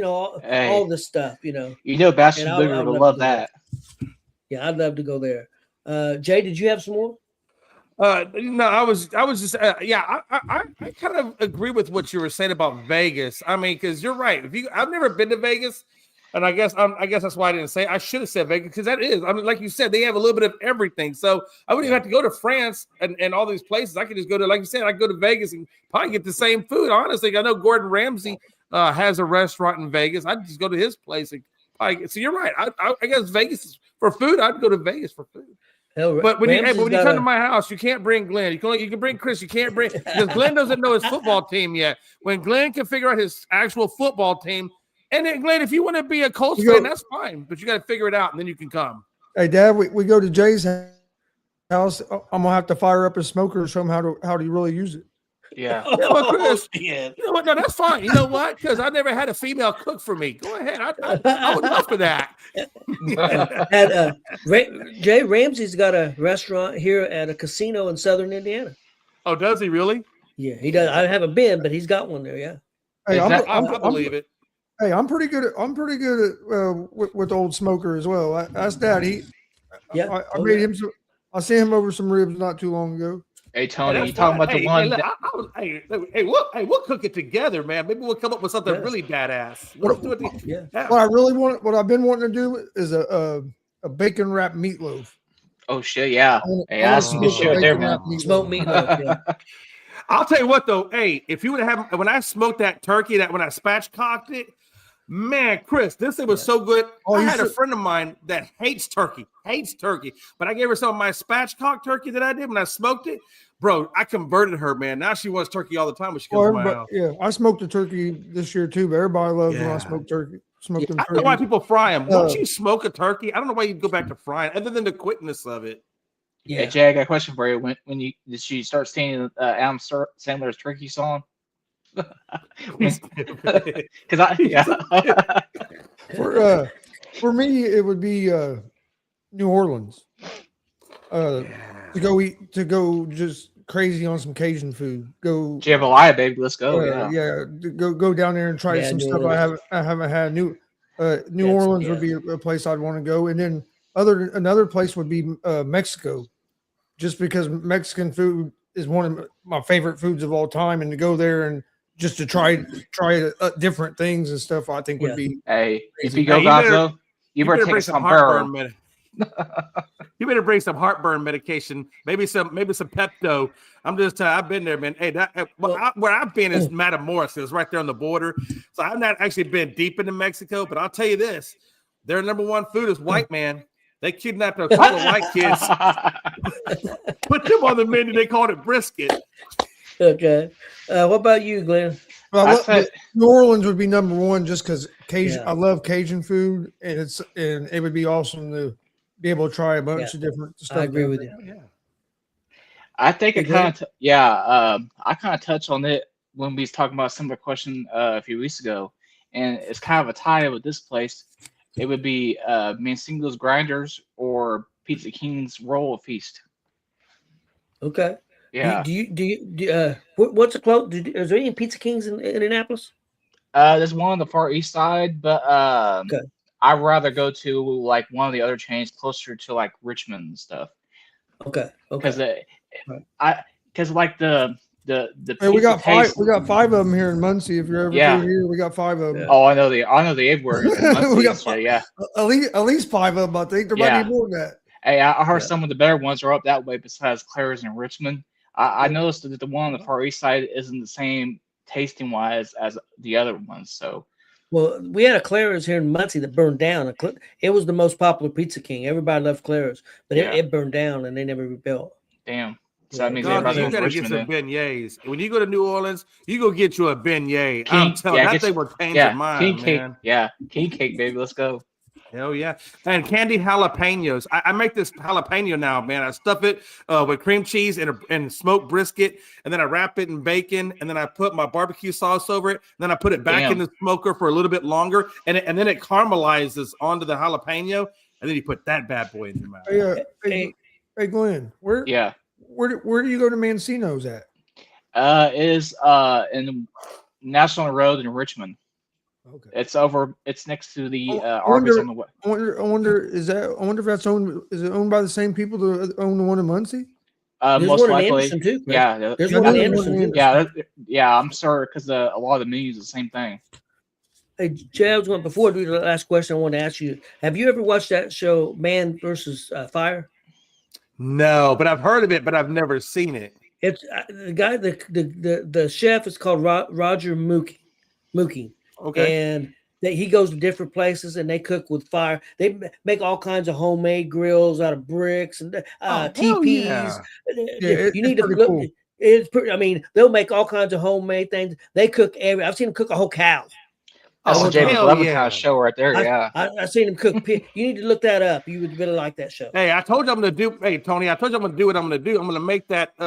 all this stuff. Bastard Booger will love that. Yeah, I'd love to go there. Jay, did you have some more? No, I was just I kind of agree with what you were saying about Vegas. I mean, because you're right. I've never been to Vegas, and I guess that's why I didn't say. I should have said Vegas because that is. I mean, like you said, they have a little bit of everything. So I wouldn't even have to go to France and all these places. I could just go to, like you said, I go to Vegas and probably get the same food. Honestly, I know Gordon Ramsay has a restaurant in Vegas. I'd just go to his place and probably. So you're right. I guess Vegas is for food. I'd go to Vegas for food. But when you come to my house, you can't bring Glenn. You can bring Chris. You can't bring because Glenn doesn't know his football team yet. When Glenn can figure out his actual football team, and then Glenn, if you want to be a Colts fan, that's fine. But you got to figure it out, and then you can come. Hey, Dad, we go to Jay's house. I'm gonna have to fire up his smoker and show him how to really use it. Yeah. But Chris, you know what? No, that's fine. You know what? Because I never had a female cook for me. Go ahead. I would love for that. Jay Ramsey's got a restaurant here at a casino in Southern Indiana. Oh, does he really? Yeah, he does. I haven't been, but he's got one there. Yeah. Hey, I believe it. Hey, I'm pretty good at with old smoker as well. I asked Dad. I made him. I sent him over some ribs not too long ago. Hey Tony, you talking about the one? We'll cook it together, man. Maybe we'll come up with something really badass. What I've been wanting to do is a bacon wrapped meatloaf. Oh shit, yeah. Hey, that's some good shit there, man. Smoked meatloaf. Yeah. I'll tell you what though. Hey, if you would have when I smoked that turkey, when I spatchcocked it. Man, Chris, this thing was so good. I had a friend of mine that hates turkey, but I gave her some of my spatchcock turkey that I did when I smoked it. Bro, I converted her, man. Now she wants turkey all the time when she comes to my house. Yeah, I smoked a turkey this year too, but everybody loves when I smoke turkey. I don't know why people fry them. Once you smoke a turkey, I don't know why you'd go back to frying, other than the quickness of it. Yeah, Jay, I got a question for you. When you did she start singing Adam Sandler's Turkey song? Because for me, it would be New Orleans. To go just crazy on some Cajun food. Go jambalaya, baby. Let's go. Go down there and try some stuff I haven't had. New Orleans would be a place I'd want to go, and then another place would be Mexico, just because Mexican food is one of my favorite foods of all time, and to go there and just to try different things and stuff, I think would be. Hey, if you go, Gonzo, you better take some heartburn. You better bring some heartburn medication, maybe some Pepto. I'm just telling you, I've been there, man. Hey, where I've been is Matamoros. It's right there on the border. So I've not actually been deep into Mexico, but I'll tell you this: their number one food is white man. They kidnapped a couple of white kids, put them on the menu. They called it brisket. Okay. What about you, Glenn? Well, New Orleans would be number one just because Cajun. I love Cajun food, and it would be awesome to be able to try a bunch of different stuff. I agree with you. Yeah. I think I kind of touched on it when we was talking about a similar question a few weeks ago, and it's kind of a tie with this place. It would be Mancino's Grinders or Pizza King's Roll Feast. Okay. Yeah. Do you what's the close? Is there any Pizza Kings in Indianapolis? There's one on the far east side, but I'd rather go to like one of the other chains closer to like Richmond and stuff. Okay. Because like the hey, we got five. We got 5 of them here in Muncie. If you're ever through here, we got 5 of them. Oh, I know they everywhere. We got 5, at least 5 of them. I think there might be more than that. Hey, I heard some of the better ones are up that way besides Claire's and Richmond. I noticed that the one on the far east side isn't the same tasting wise as the other ones. So, well, we had a Claire's here in Muncie that burned down. It was the most popular Pizza King. Everybody loved Claire's, but it burned down and they never rebuilt. Damn. So that means you gotta get some beignets. When you go to New Orleans, you go get you a beignet. I'm telling you, that thing will change your mind, man. King cake, baby. Let's go. Hell yeah. And candied jalapenos. I make this jalapeno now, man. I stuff it with cream cheese and smoked brisket, and then I wrap it in bacon, and then I put my barbecue sauce over it, and then I put it back in the smoker for a little bit longer, and then it caramelizes onto the jalapeno, and then you put that bad boy in your mouth. Hey Glenn, where do you go to Mancino's at? It is in National Road in Richmond. Okay. It's next to the Arby's on the way. I wonder if that's owned. Is it owned by the same people that own the one in Muncie? Most likely. Too, yeah. There's one in Anderson. Yeah. I'm sure because a lot of the menus are the same thing. Hey, Jay, before I do the last question, I want to ask you: have you ever watched that show, Man versus Fire? No, but I've heard of it, but I've never seen it. It's the guy, the chef is called Roger Mookie. Okay. And he goes to different places and they cook with fire. They make all kinds of homemade grills out of bricks and teepees. Yeah, you need to look. Cool. It's pretty. I mean, they'll make all kinds of homemade things. They cook I've seen them cook a whole cow. That's a James Levin kind of show right there. I've seen him cook. You need to look that up. You would really like that show. Hey, I told you I'm going to do. Hey, Tony, I told you I'm going to do what I'm going to do. I'm going to make that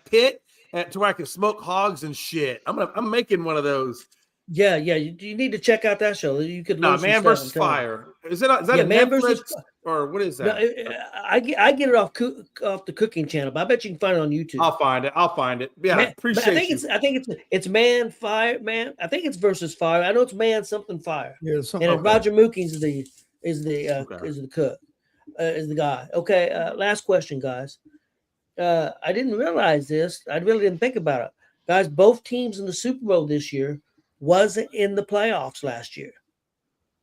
pit to where I can smoke hogs and shit. I'm making one of those. Yeah. You need to check out that show. You could. Man versus Fire. Is that a Man Netflix versus or what is that? No, I get it off the cooking channel, but I bet you can find it on YouTube. I'll find it. Yeah, appreciate it. I think it's Man Fire Man. I think it's versus Fire. I know it's Man something Fire. Yeah, something. And Roger Mookins is the cook, is the guy. Okay, last question, guys. I didn't realize this. I really didn't think about it, guys. Both teams in the Super Bowl this year wasn't in the playoffs last year.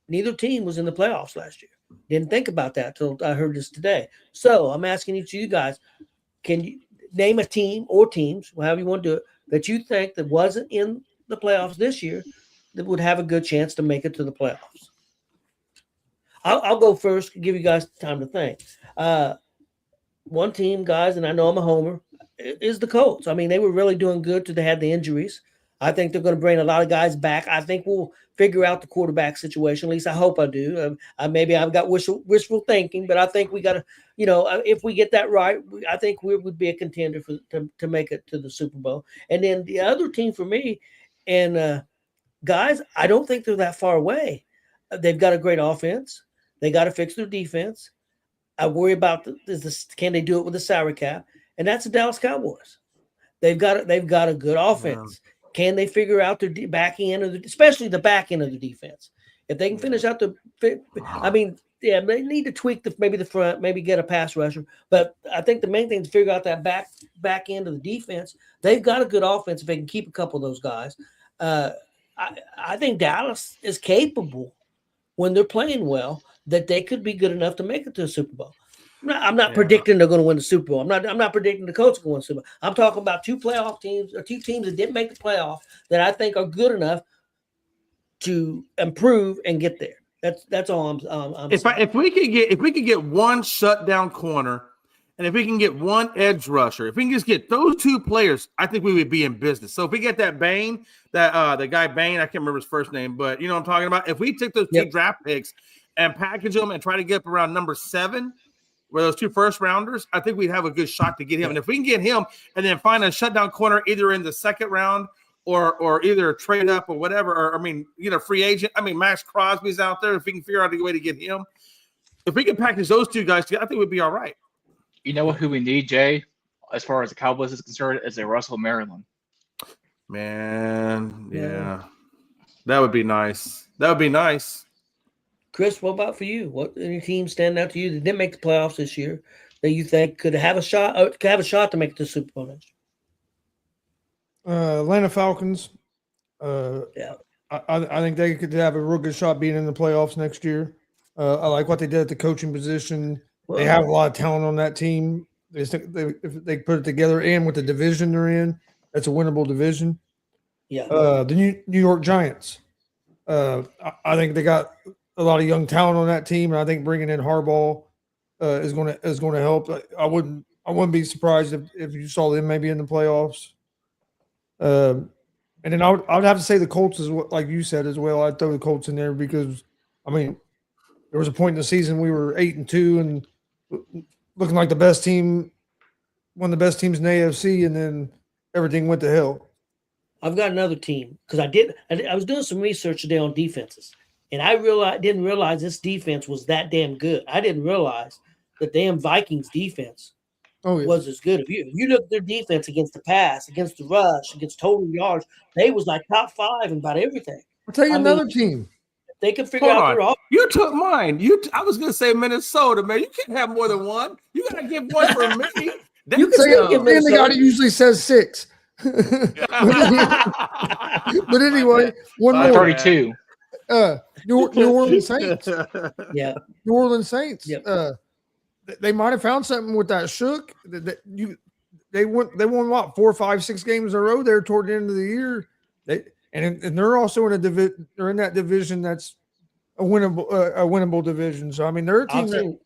Neither team was in the playoffs last year. Didn't think about that till I heard this today. So I'm asking each of you guys, can you name a team or teams, however you want to do it, that you think that wasn't in the playoffs this year that would have a good chance to make it to the playoffs? I'll go first, give you guys time to think. One team, guys, and I know I'm a homer, is the Colts. I mean, they were really doing good till they had the injuries. I think they're going to bring a lot of guys back. I think we'll figure out the quarterback situation. At least I hope I do. Maybe I've got wishful thinking, but I think we got to, if we get that right, I think we would be a contender to make it to the Super Bowl. And then the other team for me, and guys, I don't think they're that far away. They've got a great offense. They got to fix their defense. I worry about can they do it with the salary cap? And that's the Dallas Cowboys. They've got a good offense. Yeah. Can they figure out their back end especially the back end of the defense? If they can finish out they need to tweak maybe the front, maybe get a pass rusher. But I think the main thing is to figure out that back end of the defense. They've got a good offense if they can keep a couple of those guys. I think Dallas is capable when they're playing well that they could be good enough to make it to the Super Bowl. I'm not predicting they're going to win the Super Bowl. I'm not predicting the Colts are going to win the Super Bowl. I'm talking about two playoff teams or two teams that didn't make the playoff that I think are good enough to improve and get there. That's all I'm saying. If we could get one shutdown corner, and if we can get one edge rusher, if we can just get those two players, I think we would be in business. So if we get that Bain, the guy Bain, I can't remember his first name, but you know what I'm talking about. If we took those two draft picks and package them and try to get up around number 7, where those 2 first rounders, I think we'd have a good shot to get him. And if we can get him and then find a shutdown corner either in the second round or either trade up or whatever, or free agent. Max Crosby's out there. If we can figure out a way to get him, if we can package those two guys together, I think we'd be all right. You know who we need, Jay, as far as the Cowboys is concerned, is a Russell Maryland. Man, yeah. That would be nice. Chris, what about for you? What any team standing out to you that didn't make the playoffs this year that you think could have a shot to make it to the Super Bowl next year? Atlanta Falcons. I think they could have a real good shot being in the playoffs next year. I like what they did at the coaching position. They have a lot of talent on that team. If they put it together and with the division they're in, that's a winnable division. Yeah. The New York Giants. I think they got a lot of young talent on that team, and I think bringing in Harbaugh is going to help. I wouldn't be surprised if you saw them maybe in the playoffs. And then I would have to say the Colts is like you said as well. I'd throw the Colts in there because there was a point in the season we were 8-2 and looking like the best team, one of the best teams in the AFC, and then everything went to hell. I've got another team because I was doing some research today on defenses, and I didn't realize this defense was that damn good. I didn't realize the damn Vikings defense was as good. If you look at their defense against the pass, against the rush, against total yards, they was like top 5 in about everything. I'll tell you another team. They can figure out their offense. You took mine. I was going to say Minnesota, man. You can't have more than one. You got to give one for me. You can say the guy that usually says 6. But anyway, one more. 32. New Orleans Saints. Yeah. New Orleans Saints. Yep. They might have found something with that shook. They won what 4, 5, 6 games in a row there toward the end of the year. And they're also in they're in that division that's a winnable division. So they're a team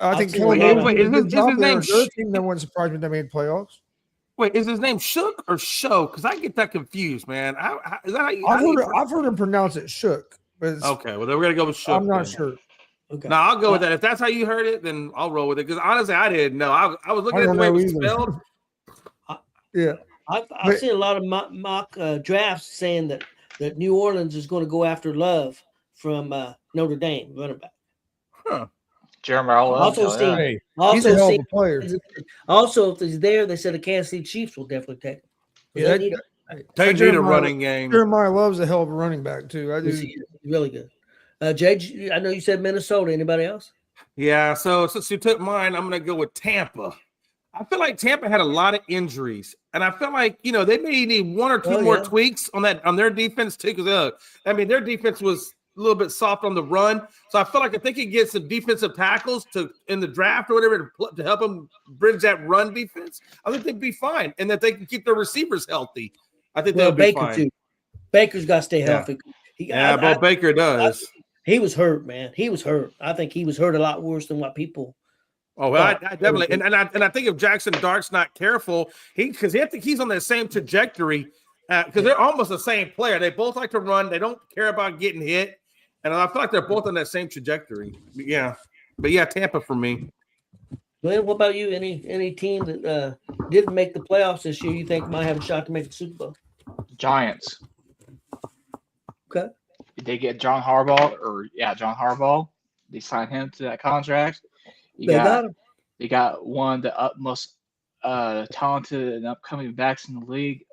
I think is his name they're a team that wouldn't surprise me they made playoffs. Wait, is his name Shook or Show? Because I get that confused, man. Is that how you? I've heard him pronounce it Shook. Okay, well then we're gonna go with Shook. I'm not sure. Okay. No, I'll go with that. If that's how you heard it, then I'll roll with it. Because honestly, I didn't know. I was looking at the way it was spelled. Yeah. I've seen a lot of mock drafts saying that New Orleans is going to go after Love from Notre Dame, running back. Huh. Jeremiah Love. He's a hell of a player. Also, if he's there, they said the Kansas City Chiefs will definitely take him. They need a running game. Jeremiah Love's a hell of a running back too. I do. He's really good. Jay, I know you said Minnesota. Anybody else? Yeah. So since you took mine, I'm going to go with Tampa. I feel like Tampa had a lot of injuries, and I feel like they may need 1 or 2 more tweaks on their defense too. Because their defense was a little bit soft on the run, so I feel like if they could get some defensive tackles in the draft or whatever to help them bridge that run defense, I think they'd be fine, and that they can keep their receivers healthy. I think they'll be fine. Too. Baker's got to stay healthy. Baker does. He was hurt, man. He was hurt. I think he was hurt a lot worse than what people. Oh, well, I definitely, and I think if Jackson Dart's not careful, he's on that same trajectory because they're almost the same player. They both like to run. They don't care about getting hit, and I feel like they're both on that same trajectory. Yeah, but yeah, Tampa for me. Glenn, what about you? Any team that didn't make the playoffs this year you think might have a shot to make the Super Bowl? Giants. Okay. Did they get John Harbaugh? They signed him to that contract. They got him. They got one of the most talented and upcoming backs in the league,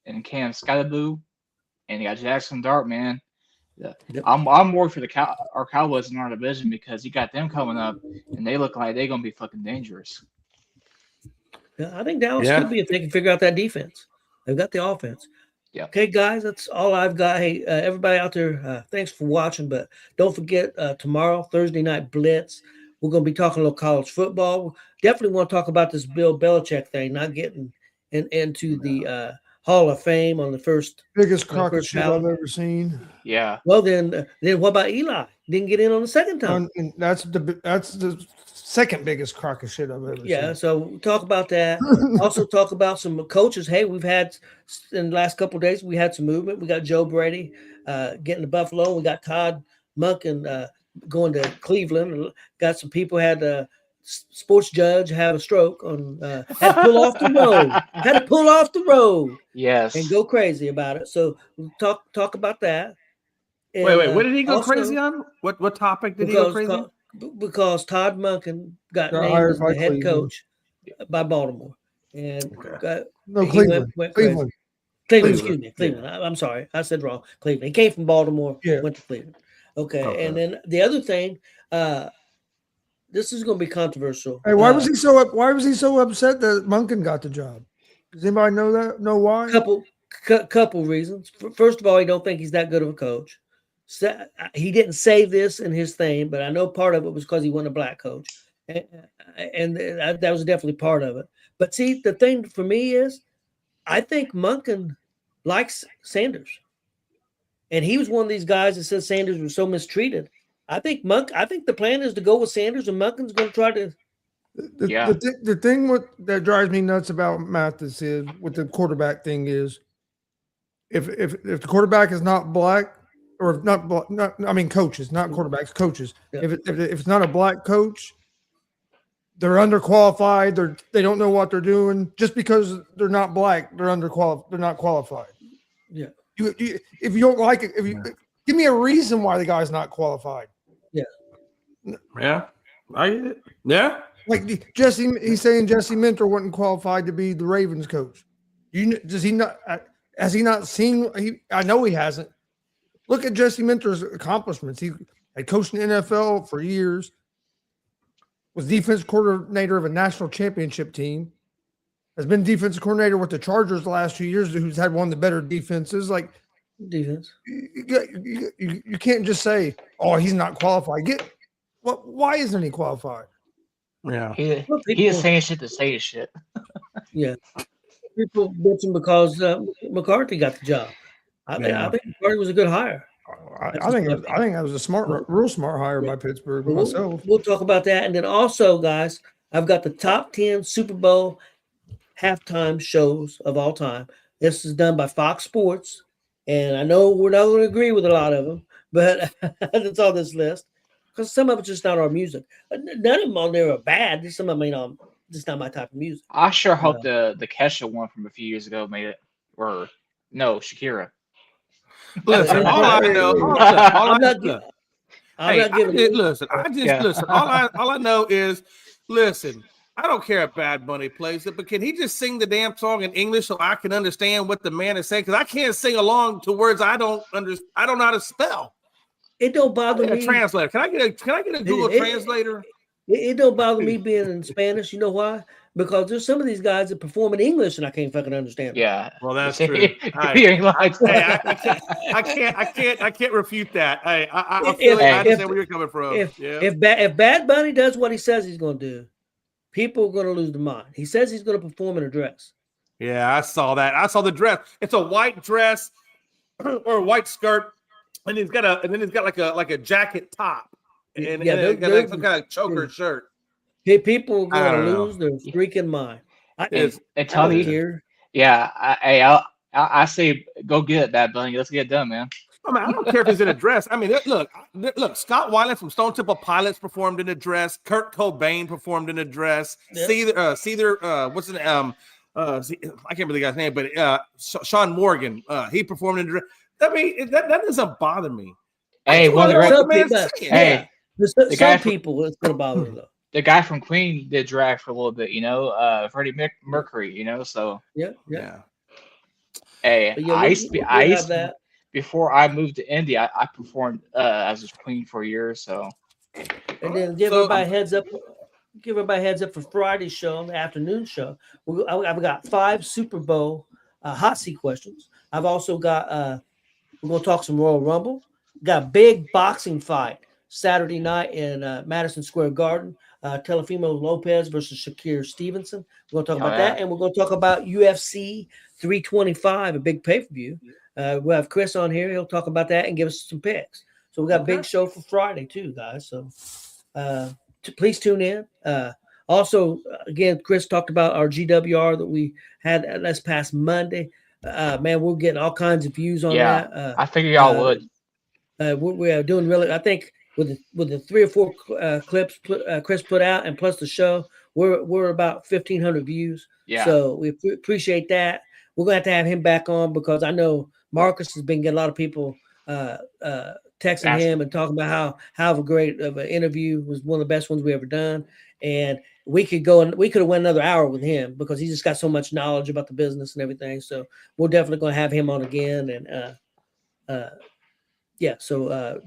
in Cam Skadaboo, and they got Jackson Dart, man. Yeah. Yep. I'm worried for our Cowboys in our division because you got them coming up, and they look like they're gonna be fucking dangerous. Yeah, I think Dallas could be if they can figure out that defense. They've got the offense. Yeah. Okay, guys, that's all I've got. Hey, everybody out there, thanks for watching. But don't forget, tomorrow, Thursday Night Blitz, we're going to be talking a little college football. Definitely want to talk about this Bill Belichick thing, not getting into the Hall of Fame on the first. Biggest crock of shit I've ever seen. Yeah. Well, then what about Eli? Didn't get in on the second time. And that's the second biggest crock of shit I've ever seen. Yeah, so we'll talk about that. Also talk about some coaches. Hey, we've had in the last couple of days, we had some movement. We got Joe Brady getting to Buffalo. We got Todd Monken going to Cleveland. Got some people had a sports judge have a stroke on had to pull off the road. Had to pull off the road. Yes. And go crazy about it. So we'll talk about that. And, wait, what did he go crazy on? What topic did he go crazy on? Because Todd Monken got named as the head coach by Baltimore. And Cleveland. Cleveland. Excuse me. Cleveland. Yeah. I'm sorry. I said wrong. Cleveland. He came from Baltimore, went to Cleveland. Okay. And then the other thing, this is going to be controversial. Hey, why was he so upset that Monken got the job? Does anybody know that? Know why? Couple reasons. First of all, he don't think he's that good of a coach. He didn't say this in his thing, but I know part of it was because he wasn't a black coach, and that was definitely part of it. But see, the thing for me is, I think Monken likes Sanders, and he was one of these guys that said Sanders was so mistreated. I think the plan is to go with Sanders, and Monken's going to try to. The thing that drives me nuts about Mathis is with the quarterback thing is, if the quarterback is not black. Or coaches, not quarterbacks, coaches. Yeah. If it's not a black coach, they're underqualified. They don't know what they're doing. Just because they're not black, they're underqualified. They're not qualified. Yeah. If you don't like it, give me a reason why the guy's not qualified. Yeah. Yeah. I get it. Yeah. Like Jesse, he's saying Jesse Minter wasn't qualified to be the Ravens coach. Does he not? Has he not seen? I know he hasn't. Look at Jesse Minter's accomplishments. He had coached in the NFL for years, was defense coordinator of a national championship team, has been defensive coordinator with the Chargers the last 2 years, who's had one of the better defenses. Like defense, you can't just say, "Oh, he's not qualified." Why isn't he qualified? Yeah, he is saying shit to say shit. Yeah, people bitching because McCarthy got the job. I think McCarthy was a good hire. I think that was a real smart hire by Pittsburgh myself. We'll talk about that. And then also, guys, I've got the top 10 Super Bowl halftime shows of all time. This is done by Fox Sports. And I know we're not going to agree with a lot of them, but it's on this list. Because some of it's just not our music. None of them on there are bad. Some of them just not my type of music. I sure hope the Kesha one from a few years ago made it. Or, no, Shakira. Listen, all I know. All I know is, listen. I don't care if Bad Bunny plays it, but can he just sing the damn song in English so I can understand what the man is saying? Because I can't sing along to words I don't understand. I don't know how to spell. It don't bother me. A translator. Can I get a Google translator? It don't bother me being in Spanish. You know why? Because there's some of these guys that perform in English and I can't fucking understand them. Yeah. Well, that's true. I can't refute that. I feel like I understand where you're coming from. If Bad Bunny does what he says he's going to do, people are going to lose their mind. He says he's going to perform in a dress. Yeah, I saw that. I saw the dress. It's a white dress or a white skirt, and he's got like a jacket top. And got some kind of choker shirt. People are going to lose their freaking mind. And tell me here. Yeah, I say go get it, Bad Bunny. Let's get it done, man. I mean, I don't care if he's in a dress. I mean, look. Scott Weiland from Stone Temple Pilots performed in a dress. Kurt Cobain performed in a dress. Yep. What's the name? I can't remember the guy's name, but Sean Morgan. He performed in a dress. I mean, that doesn't bother me. Hey, some people it's gonna bother them though. The guy from Queen did drag for a little bit, Freddie Mercury, so yeah. Hey, I used to before I moved to India, I performed as a Queen for a year or so. And then give everybody heads up for Friday's show, the afternoon show. I've got 5 Super Bowl hot seat questions. I've also got we're gonna talk some Royal Rumble. Got a big boxing fight Saturday night in Madison Square Garden. Teofimo Lopez versus Shakir Stevenson. We're going to talk about that, and we're going to talk about UFC 325, a big pay-per-view. We'll have Chris on here. He'll talk about that and give us some picks. So we got a big show for Friday too, guys. So please tune in. Also, again, Chris talked about our GWR that we had last past Monday. Man, we're getting all kinds of views on that. I figured y'all would. We're doing really. I think with the 3 or 4 clips Chris put out, and plus the show, we're about 1,500 views. Yeah. So we appreciate that. We're gonna have to have him back on because I know Marcus has been getting a lot of people texting him and talking about how great of an interview was, one of the best ones we ever done. And we could have went another hour with him because he just got so much knowledge about the business and everything. So we're definitely going to have him on again. And so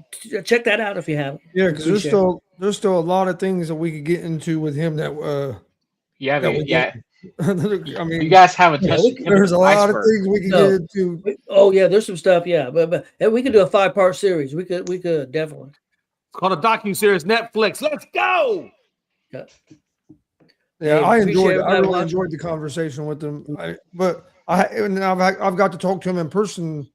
check that out if you haven't. Yeah, because there's still a lot of things that we could get into with him that I mean, you guys haven't touched. There's a lot of things we can get into. Oh yeah, there's some stuff. Yeah, but we could do a 5-part series. We could definitely. It's called a docu-series, Netflix. Let's go. Yeah, I really enjoyed the conversation with him. I've got to talk to him in person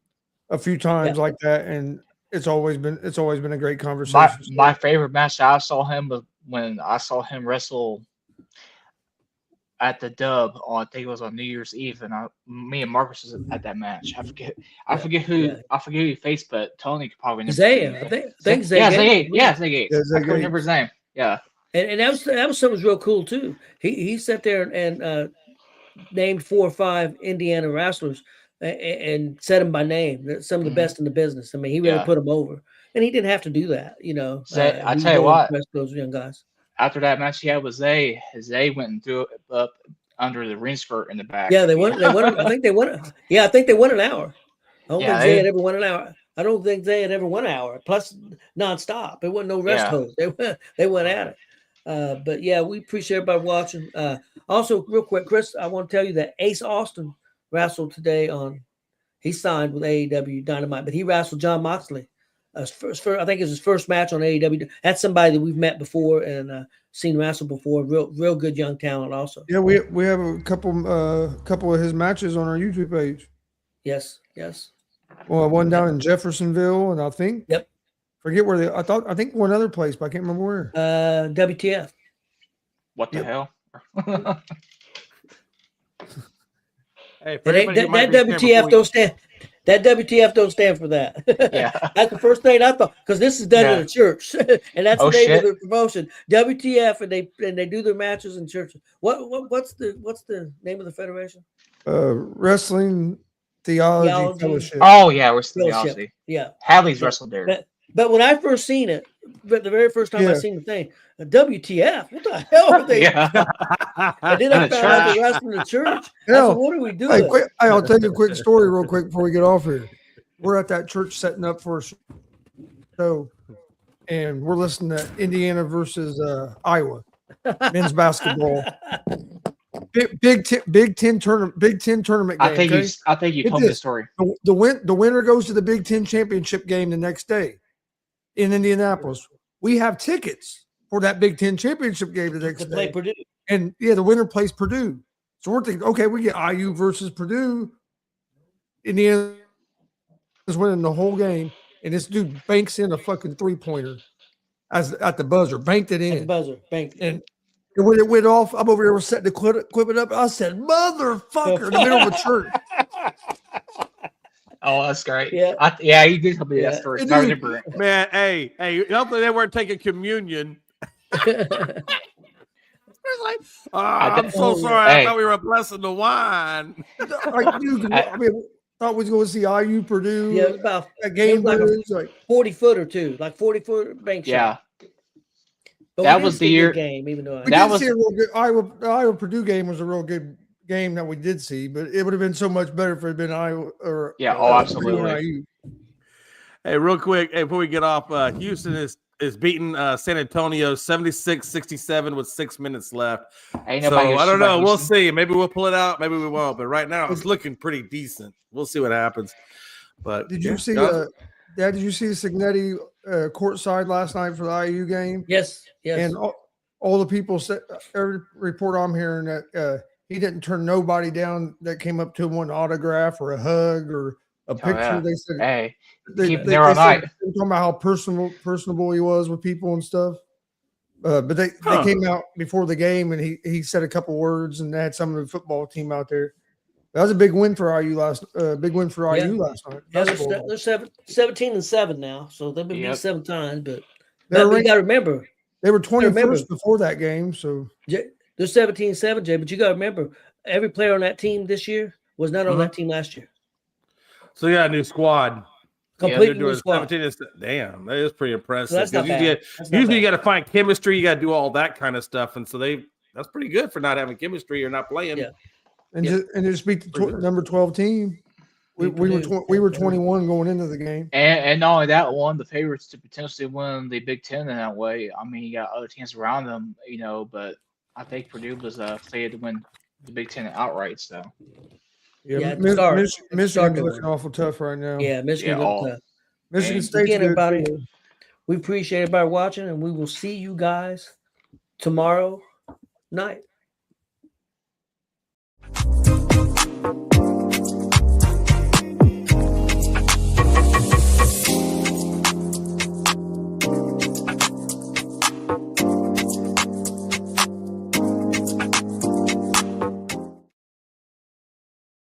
a few times like that, and it's always been a great conversation. My favorite match I saw him was when I saw him wrestle at the Dub on, I think it was on New Year's Eve, and me and Marcus was at that match. I forget who he faced, but Tony could probably remember. Zay, I think Zay. Yeah, Zay. I can't remember his name. Yeah. And that was something real cool too. He sat there and named 4 or 5 Indiana wrestlers and said them by name. Some of the best in the business. I mean, he really put them over, and he didn't have to do that. I tell you what, those young guys. After that match he had with Zay went and threw it up under the ring skirt in the back. Yeah, they won. I think they won. Yeah, I think they won an hour. I don't think Zay had ever won an hour. I don't think Zay had ever won an hour plus nonstop. There wasn't no rest hold. They went at it. But yeah, we appreciate everybody watching. Also, real quick, Chris, I want to tell you that Ace Austin wrestled today he signed with AEW Dynamite, but he wrestled John Moxley. I think it was his first match on AEW. That's somebody that we've met before and seen wrestle before. Real good young talent also. Yeah, we have a couple of his matches on our YouTube page. Yes. Well, one down in Jeffersonville, and I think forget where I think one other place, but I can't remember where. WTF. What the hell? Hey, that WTF don't stand. That WTF don't stand for that. Yeah. That's the first thing I thought, because this is done in a church, and that's the name of the promotion. WTF, and they do their matches in churches. What's the name of the federation? Wrestling Theology Fellowship. Oh yeah, we're Theology. Yeah, Hadley's wrestled there. But when I first seen it, the very first time I seen the thing, WTF? What the hell are they? And then I found out they're wrestling the church. Said, what are we doing? I'll tell you a quick story real quick before we get off here. We're at that church setting up for a show, and we're listening to Indiana versus Iowa men's basketball. Big Ten tournament game. I think you told me the story. The winner goes to the Big Ten championship game the next day in Indianapolis. We have tickets for that Big Ten championship game the next day. Play Purdue. And the winner plays Purdue. So we're thinking, okay, we get IU versus Purdue. Indiana is winning the whole game, and this dude banks in a fucking 3-pointer at the buzzer, banked it in. At the buzzer, banked. And when it went off, I'm over there, we're setting the equipment up. I said, motherfucker, in the middle of a church. Oh, that's great. Yeah. Yeah, you did tell me that story. I remember it. Man, hey, hopefully they weren't taking communion. It's like, I'm so sorry. I thought we were blessing the wine. Like, dude, I mean, thought we was going to see IU Purdue. Yeah, it was about that game. Like a 40-foot or two, like 40-foot bank shot. But that was the year game. Even though we did see a real good Iowa Purdue game was a real good game that we did see, but it would have been so much better if it had been Iowa or absolutely. Hey, real quick, before we get off, Houston is beating San Antonio 76-67 with 6 minutes left. So I don't know. We'll see. Maybe we'll pull it out. Maybe we won't. But right now, it's looking pretty decent. We'll see what happens. But did you see? Dad, did you see Signetti courtside last night for the IU game? Yes. And all the people said, every report I'm hearing that he didn't turn nobody down that came up to him with an autograph or a hug or a picture. Yeah. They said, "Hey, they were talking about how personable he was with people and stuff. But they came out before the game and he said a couple words and they had some of the football team out there. That was a big win for IU last night. Yeah, they're 17-7 now, so they've been beat 7 times. But you got to remember they were 21st before that game. So they're 17-7, Jay. But you got to remember every player on that team this year was not on that team last year. So you got a new squad. Completely new squad. Damn, that is pretty impressive. So that's not bad. Usually you got to find chemistry. You got to do all that kind of stuff, and so that's pretty good for not having chemistry or not playing. Yeah. And just beat the number 12 team. We were 21 going into the game. And not only that, one the favorites to potentially win the Big Ten in that way. I mean, you got other teams around them, but I think Purdue was favored to win the Big Ten outright. So Michigan's looking awful tough right now. Yeah, Michigan looking tough. Michigan State's good. Everybody, we appreciate everybody watching, and we will see you guys tomorrow night.